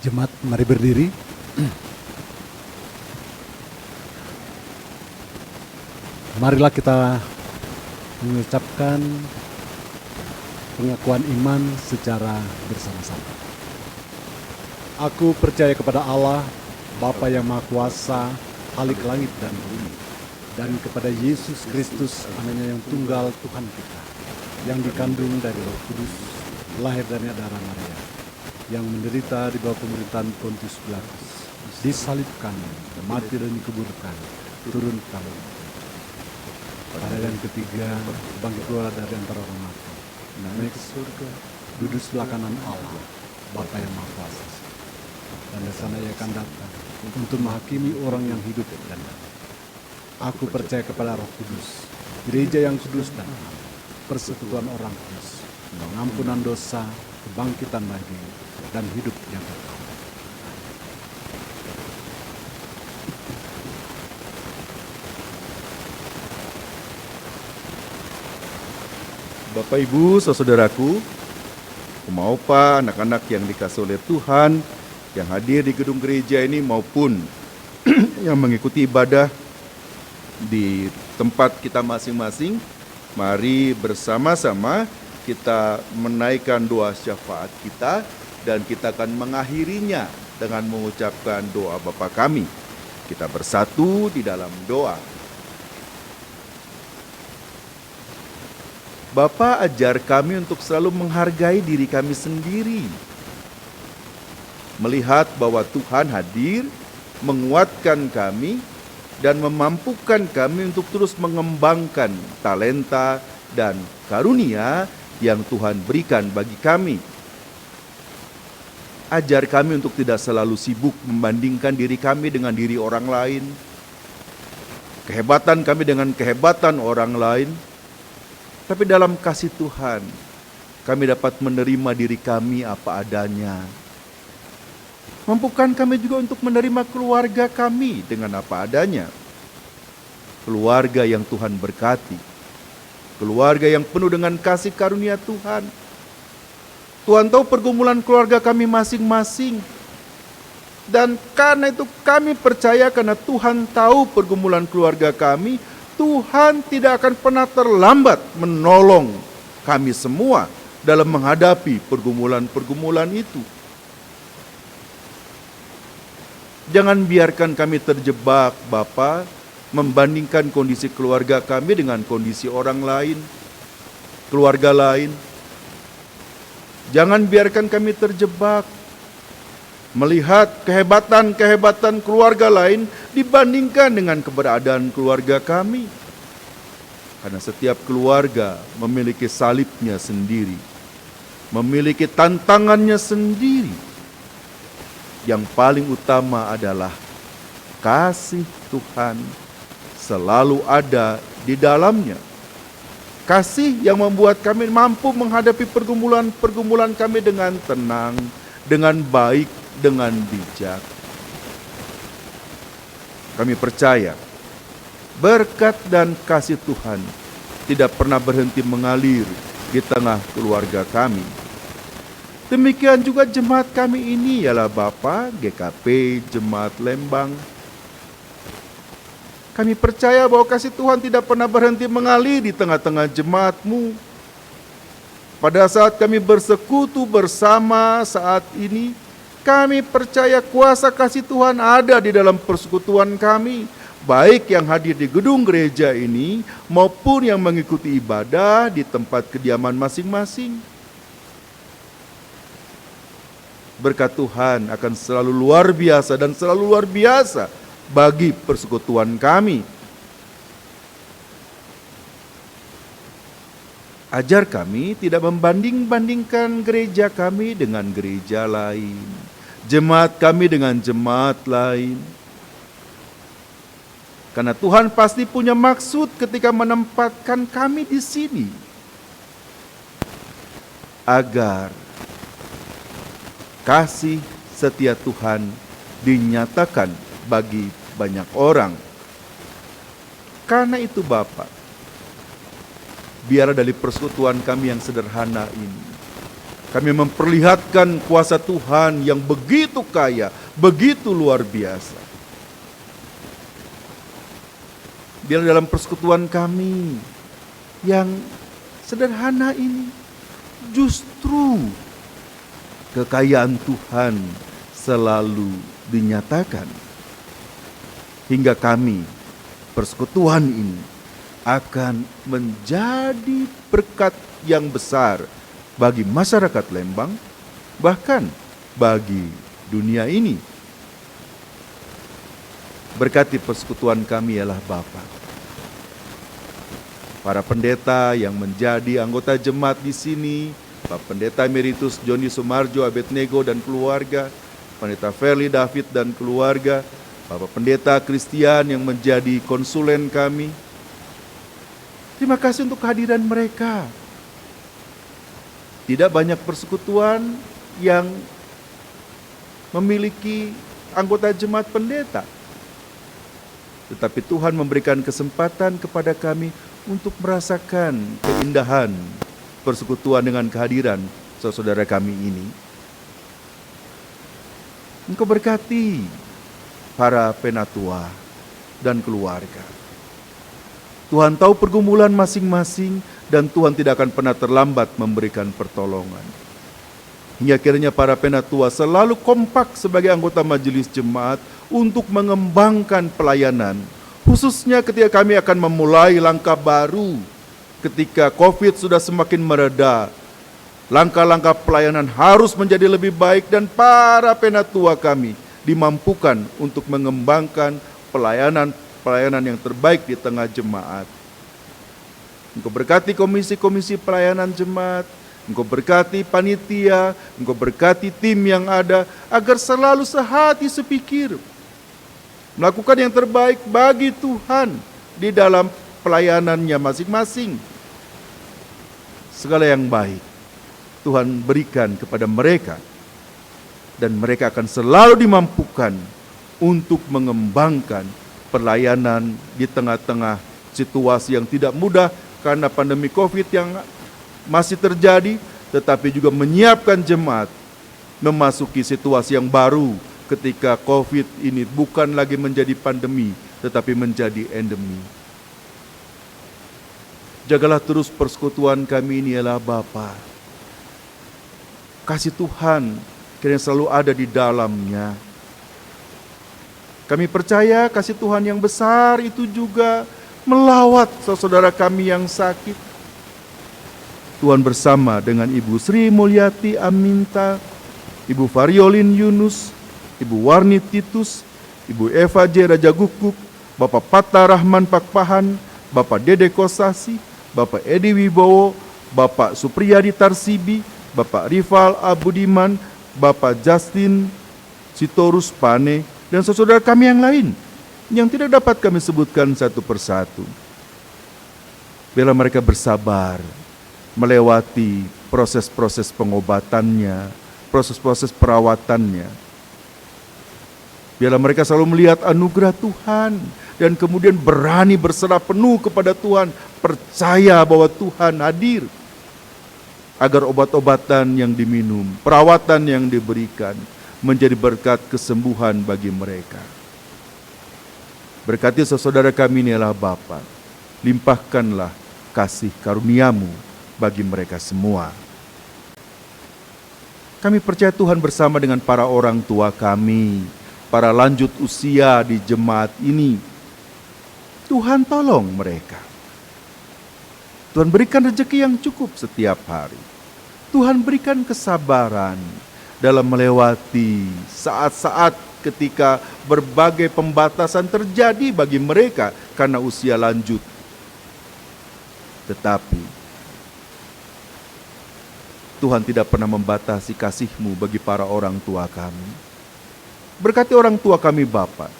Jemaat, mari berdiri. Marilah kita mengucapkan pengakuan iman secara bersama-sama. Aku percaya kepada Allah, Bapa yang Maha Kuasa, Khalik langit dan bumi, dan kepada Yesus Kristus, Anaknya yang tunggal Tuhan kita, yang dikandung dari Roh Kudus, lahir dari darah Maria, yang menderita di bawah pemerintahan Pontius Pilatus, disalibkan, mati dan dikuburkan, turun ke tanah. Pada hari yang ketiga, bangkit keluar dari antara orang mati, naik ke surga, duduk sebelah kanan Allah, Bapa yang Maha Kuasa. Dan dari sana Ia akan datang untuk menghakimi orang yang hidup dan mati. Aku percaya kepada Roh Kudus, gereja yang kudus dan am, persekutuan orang kudus, pengampunan dosa, kebangkitan bagi dan hidup yang kekal. Bapak Ibu, saudaraku, Oma Opa, anak-anak yang dikasihi oleh Tuhan, yang hadir di gedung gereja ini maupun yang mengikuti ibadah di tempat kita masing-masing, mari bersama-sama kita menaikkan doa syafaat kita, dan kita akan mengakhirinya dengan mengucapkan doa Bapa kami. Kita bersatu di dalam doa. Bapa, ajar kami untuk selalu menghargai diri kami sendiri. Melihat bahwa Tuhan hadir, menguatkan kami, dan memampukan kami untuk terus mengembangkan talenta dan karunia yang Tuhan berikan bagi kami. Ajar kami untuk tidak selalu sibuk membandingkan diri kami dengan diri orang lain, kehebatan kami dengan kehebatan orang lain, tapi dalam kasih Tuhan, kami dapat menerima diri kami apa adanya. Mampukan kami juga untuk menerima keluarga kami dengan apa adanya. Keluarga yang Tuhan berkati, keluarga yang penuh dengan kasih karunia Tuhan. Tuhan tahu pergumulan keluarga kami masing-masing. Dan karena itu kami percaya, karena Tuhan tahu pergumulan keluarga kami, Tuhan tidak akan pernah terlambat menolong kami semua dalam menghadapi pergumulan-pergumulan itu. Jangan biarkan kami terjebak, Bapa, membandingkan kondisi keluarga kami dengan kondisi orang lain, keluarga lain. Jangan biarkan kami terjebak melihat kehebatan-kehebatan keluarga lain dibandingkan dengan keberadaan keluarga kami. Karena setiap keluarga memiliki salibnya sendiri, memiliki tantangannya sendiri. Yang paling utama adalah kasih Tuhan selalu ada di dalamnya. Kasih yang membuat kami mampu menghadapi pergumulan-pergumulan kami dengan tenang, dengan baik, dengan bijak. Kami percaya berkat dan kasih Tuhan tidak pernah berhenti mengalir di tengah keluarga kami. Demikian juga jemaat kami ini ialah Bapa, GKP, Jemaat Lembang. Kami percaya bahwa kasih Tuhan tidak pernah berhenti mengalir di tengah-tengah jemaat-Mu. Pada saat kami bersekutu bersama saat ini, kami percaya kuasa kasih Tuhan ada di dalam persekutuan kami, baik yang hadir di gedung gereja ini maupun yang mengikuti ibadah di tempat kediaman masing-masing. Berkat Tuhan akan selalu luar biasa dan selalu luar biasa bagi persekutuan kami. Ajar kami tidak membanding-bandingkan gereja kami dengan gereja lain, jemaat kami dengan jemaat lain. Karena Tuhan pasti punya maksud ketika menempatkan kami di sini, agar kasih setia Tuhan dinyatakan bagi banyak orang. Karena itu Bapa, biarlah dari persekutuan kami yang sederhana ini, kami memperlihatkan kuasa Tuhan yang begitu kaya, begitu luar biasa. Biarlah dalam persekutuan kami yang sederhana ini, justru kekayaan Tuhan selalu dinyatakan. Hingga kami, persekutuan ini, akan menjadi berkat yang besar bagi masyarakat Lembang, bahkan bagi dunia ini. Berkati persekutuan kami ialah Bapa. Para pendeta yang menjadi anggota jemaat di sini, Pak Pendeta Emeritus Joni Sumarjo Abednego dan keluarga, Pendeta Ferli David dan keluarga, Bapak Pendeta Christian yang menjadi konsulen kami. Terima kasih untuk kehadiran mereka. Tidak banyak persekutuan yang memiliki anggota jemaat pendeta. Tetapi Tuhan memberikan kesempatan kepada kami untuk merasakan keindahan persekutuan dengan kehadiran saudara kami ini. Engkau berkati para penatua dan keluarga. Tuhan tahu pergumulan masing-masing dan Tuhan tidak akan pernah terlambat memberikan pertolongan. Hingga akhirnya para penatua selalu kompak sebagai anggota majelis jemaat untuk mengembangkan pelayanan. Khususnya ketika kami akan memulai langkah baru, ketika COVID sudah semakin mereda, langkah-langkah pelayanan harus menjadi lebih baik dan para penatua kami dimampukan untuk mengembangkan pelayanan yang terbaik di tengah jemaat. Engkau berkati komisi-komisi pelayanan jemaat Engkau berkati panitia, Engkau berkati tim yang ada, agar selalu sehati sepikir, melakukan yang terbaik bagi Tuhan di dalam pelayanannya masing-masing. Segala yang baik Tuhan berikan kepada mereka, dan mereka akan selalu dimampukan untuk mengembangkan pelayanan di tengah-tengah situasi yang tidak mudah karena pandemi COVID yang masih terjadi, tetapi juga menyiapkan jemaat memasuki situasi yang baru ketika COVID ini bukan lagi menjadi pandemi, tetapi menjadi endemi. Jagalah terus persekutuan kami ini ialah Bapa. Kasih Tuhan kiranya selalu ada di dalamnya. Kami percaya kasih Tuhan yang besar itu juga melawat saudara kami yang sakit. Tuhan bersama dengan Ibu Sri Mulyati Aminta, Ibu Variolin Yunus, Ibu Warni Titus, Ibu Eva J. Rajagukuk, Bapak Pata Rahman Pakpahan, Bapak Dede Kosasi, Bapak Edi Wibowo, Bapak Supriyadi Tarsibi, Bapak Rival Abudiman, Bapak Justin Sitorus Pane, dan saudara kami yang lain yang tidak dapat kami sebutkan satu persatu. Biarlah mereka bersabar melewati proses-proses pengobatannya, proses-proses perawatannya. Biarlah mereka selalu melihat anugerah Tuhan dan kemudian berani berserah penuh kepada Tuhan, percaya bahwa Tuhan hadir agar obat-obatan yang diminum, perawatan yang diberikan menjadi berkat kesembuhan bagi mereka. Berkati saudara kami ini adalah Bapa, limpahkanlah kasih karuniamu bagi mereka semua. Kami percaya Tuhan bersama dengan para orang tua kami, para lanjut usia di jemaat ini. Tuhan tolong mereka. Tuhan berikan rezeki yang cukup setiap hari. Tuhan berikan kesabaran dalam melewati saat-saat ketika berbagai pembatasan terjadi bagi mereka karena usia lanjut. Tetapi Tuhan tidak pernah membatasi kasih-Mu bagi para orang tua kami. Berkati orang tua kami Bapa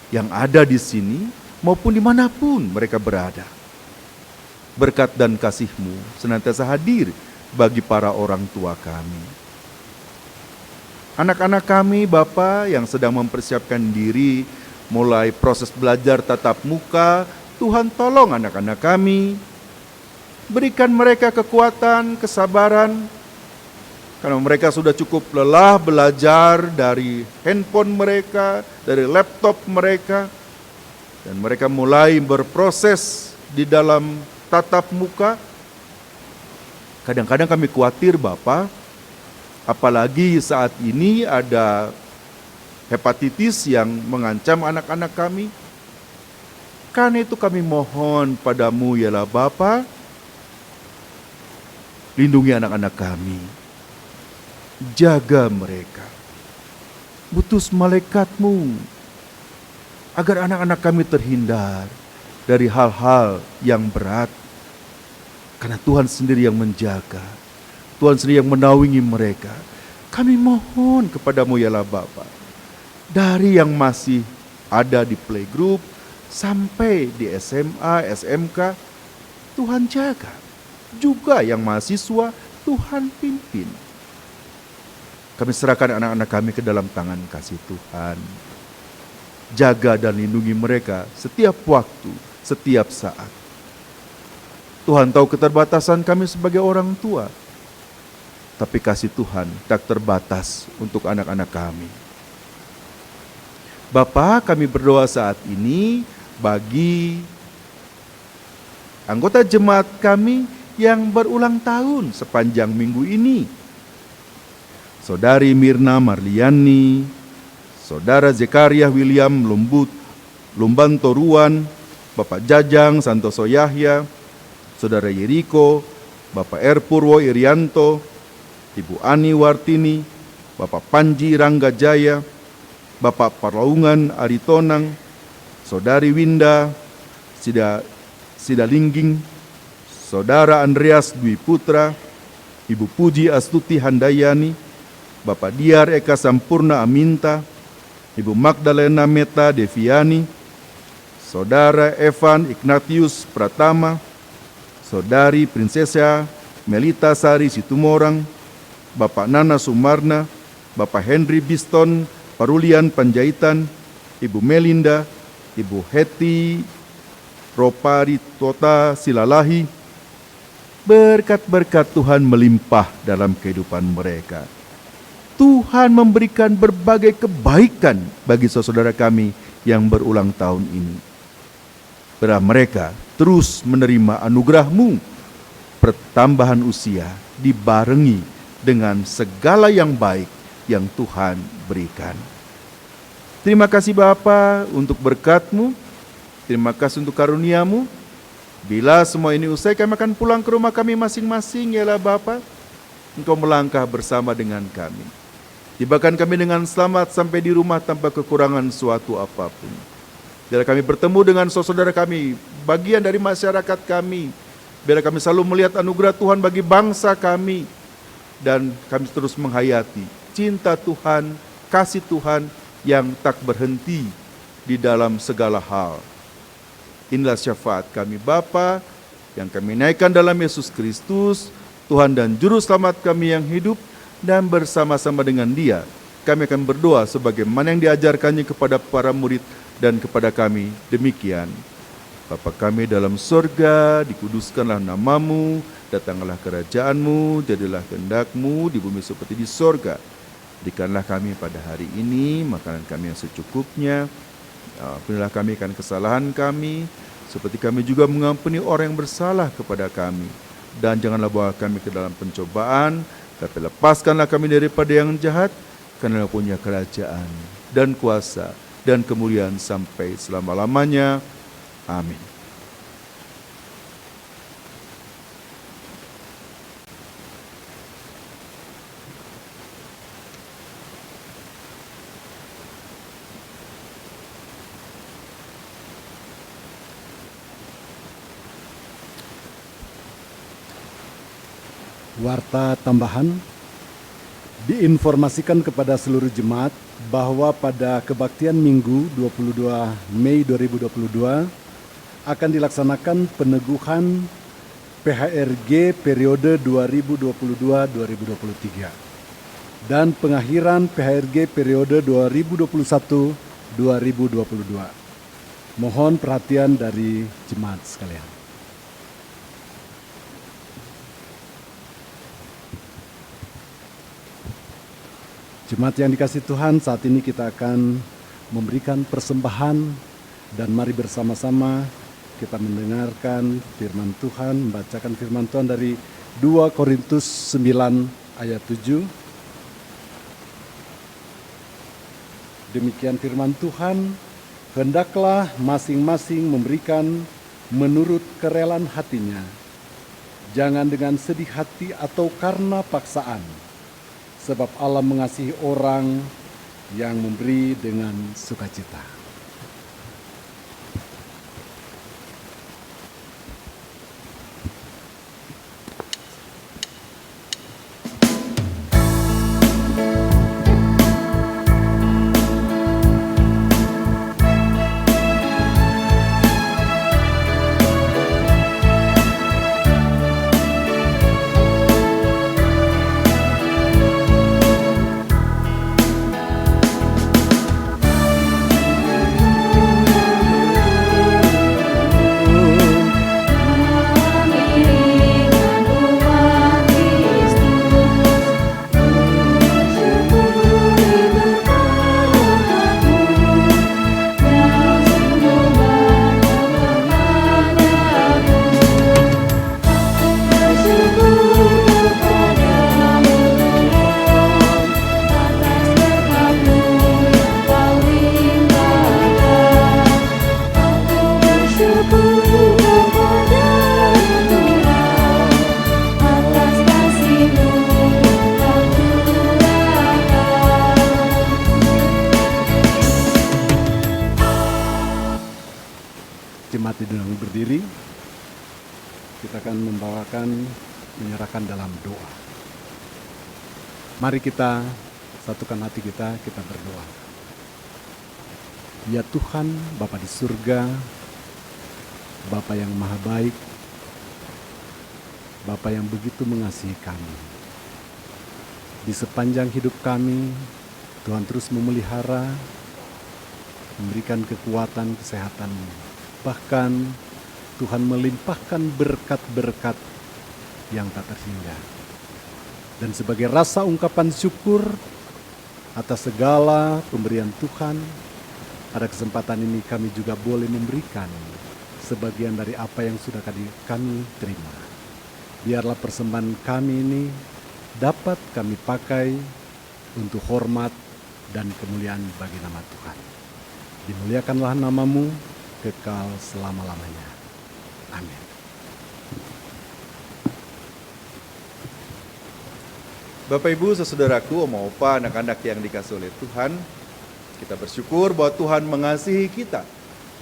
yang ada di sini maupun dimanapun mereka berada. Berkat dan kasih-Mu senantiasa hadir bagi para orang tua kami. Anak-anak kami Bapa yang sedang mempersiapkan diri mulai proses belajar tatap muka, Tuhan tolong anak-anak kami. Berikan mereka kekuatan, kesabaran, karena mereka sudah cukup lelah belajar dari handphone mereka, dari laptop mereka, dan mereka mulai berproses di dalam tatap muka. Kadang-kadang kami khawatir Bapak, apalagi saat ini ada hepatitis yang mengancam anak-anak kami. Karena itu kami mohon padamu yalah Bapa, lindungi anak-anak kami. Jaga mereka. Utus malaikat-Mu agar anak-anak kami terhindar dari hal-hal yang berat. Karena Tuhan sendiri yang menjaga. Tuhan sendiri yang menaungi mereka. Kami mohon kepadamu yalah Bapa. Dari yang masih ada di playgroup sampai di SMA, SMK, Tuhan jaga. Juga yang mahasiswa, Tuhan pimpin. Kami serahkan anak-anak kami ke dalam tangan kasih Tuhan. Jaga dan lindungi mereka setiap waktu, setiap saat. Tuhan tahu keterbatasan kami sebagai orang tua. Tapi kasih Tuhan tak terbatas untuk anak-anak kami. Bapa, kami berdoa saat ini bagi anggota jemaat kami yang berulang tahun sepanjang minggu ini. Saudari Mirna Marliani, Saudara Zekaria William Lumbanto Ruan, Bapak Jajang Santoso Yahya, Saudara Yeriko, Bapak Erpurwo Irianto, Ibu Ani Wartini, Bapak Panji Rangga Jaya, Bapak Parlaungan Aritonang, Saudari Winda Sidalingging, Saudara Andreas Dwi Putra, Ibu Puji Astuti Handayani, Bapak Diar Eka Sampurna Aminta, Ibu Magdalena Meta Deviani, Saudara Evan Ignatius Pratama, Saudari Prinsesa Melita Sari Situmorang, Bapak Nana Sumarna, Bapak Henry Biston Parulian Panjaitan, Ibu Melinda, Ibu Heti Ropari Tota Silalahi. Berkat-berkat Tuhan melimpah dalam kehidupan mereka. Tuhan memberikan berbagai kebaikan bagi saudara kami yang berulang tahun ini. Biarlah mereka terus menerima anugerah-Mu, pertambahan usia dibarengi dengan segala yang baik yang Tuhan berikan. Terima kasih Bapa untuk berkat-Mu, terima kasih untuk karunia-Mu. Bila semua ini usai, kami akan pulang ke rumah kami masing-masing, yalah Bapa. Engkau melangkah bersama dengan kami. Tibakan kami dengan selamat sampai di rumah tanpa kekurangan suatu apapun. Biar kami bertemu dengan saudara kami, bagian dari masyarakat kami. Biar kami selalu melihat anugerah Tuhan bagi bangsa kami. Dan kami terus menghayati cinta Tuhan, kasih Tuhan yang tak berhenti di dalam segala hal. Inilah syafaat kami Bapa yang kami naikkan dalam Yesus Kristus, Tuhan dan Juru Selamat kami yang hidup, dan bersama-sama dengan Dia kami akan berdoa sebagaimana yang diajarkannya kepada para murid dan kepada kami. Demikian, Bapa kami dalam sorga, dikuduskanlah nama-Mu, datanglah kerajaan-Mu, jadilah kehendak-Mu di bumi seperti di sorga. Berikanlah kami pada hari ini makanan kami yang secukupnya. Ampunilah kami akan kesalahan kami, seperti kami juga mengampuni orang yang bersalah kepada kami. Dan janganlah bawa kami ke dalam pencobaan, tapi lepaskanlah kami daripada yang jahat, karena punya kerajaan dan kuasa dan kemuliaan sampai selama-lamanya. Amin. Warta tambahan, diinformasikan kepada seluruh jemaat bahwa pada kebaktian Minggu 22 Mei 2022 akan dilaksanakan peneguhan PHRG periode 2022-2023 dan pengakhiran PHRG periode 2021-2022. Mohon perhatian dari jemaat sekalian. Jemaat yang dikasihi Tuhan, saat ini kita akan memberikan persembahan dan mari bersama-sama kita mendengarkan firman Tuhan, membacakan firman Tuhan dari 2 Korintus 9 ayat 7. Demikian firman Tuhan, hendaklah masing-masing memberikan menurut kerelaan hatinya, jangan dengan sedih hati atau karena paksaan, sebab Allah mengasihi orang yang memberi dengan sukacita. Jemaat diundang berdiri, kita akan menyerahkan dalam doa. Mari kita satukan hati kita berdoa. Ya Tuhan, Bapa di surga, Bapa yang maha baik, Bapa yang begitu mengasihi kami. Di sepanjang hidup kami, Tuhan terus memelihara, memberikan kekuatan, kesehatan. Bahkan Tuhan melimpahkan berkat-berkat yang tak terhingga. Dan sebagai rasa ungkapan syukur atas segala pemberian Tuhan, pada kesempatan ini kami juga boleh memberikan sebagian dari apa yang sudah kami terima. Biarlah persembahan kami ini dapat kami pakai untuk hormat dan kemuliaan bagi nama Tuhan. Dimuliakanlah namamu kekal selama-lamanya. Amin. Bapak Ibu, saudaraku, Oma Opa, anak-anak yang dikasihi oleh Tuhan, kita bersyukur bahwa Tuhan mengasihi kita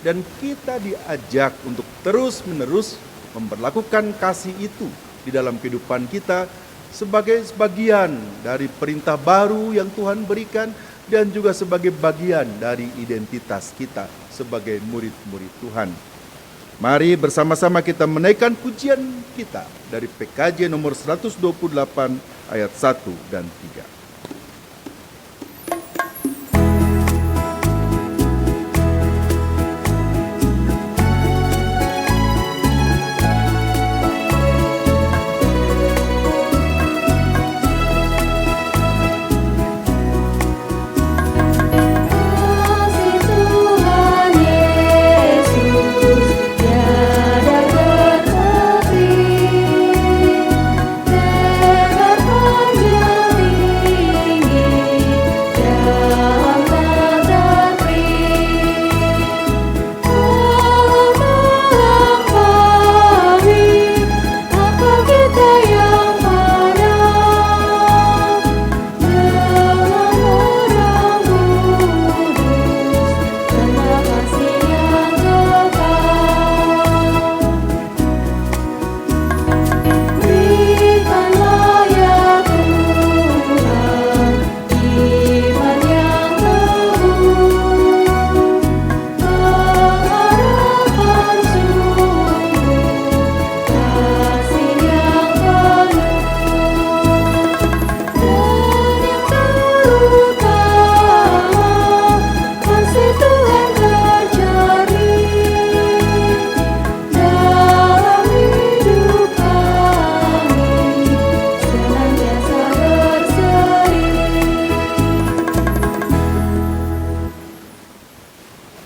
dan kita diajak untuk terus-menerus memperlakukan kasih itu di dalam kehidupan kita sebagai bagian dari perintah baru yang Tuhan berikan dan juga sebagai bagian dari identitas kita sebagai murid-murid Tuhan. Mari bersama-sama kita menaikkan pujian kita dari PKJ nomor 128 ayat 1 dan 3.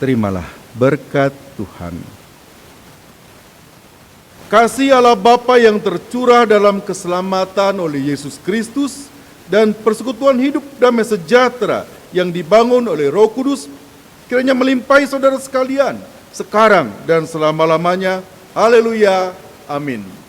Terimalah berkat Tuhan. Kasih Allah Bapa yang tercurah dalam keselamatan oleh Yesus Kristus dan persekutuan hidup damai sejahtera yang dibangun oleh Roh Kudus kiranya melimpahi saudara sekalian sekarang dan selama-lamanya. Haleluya. Amin.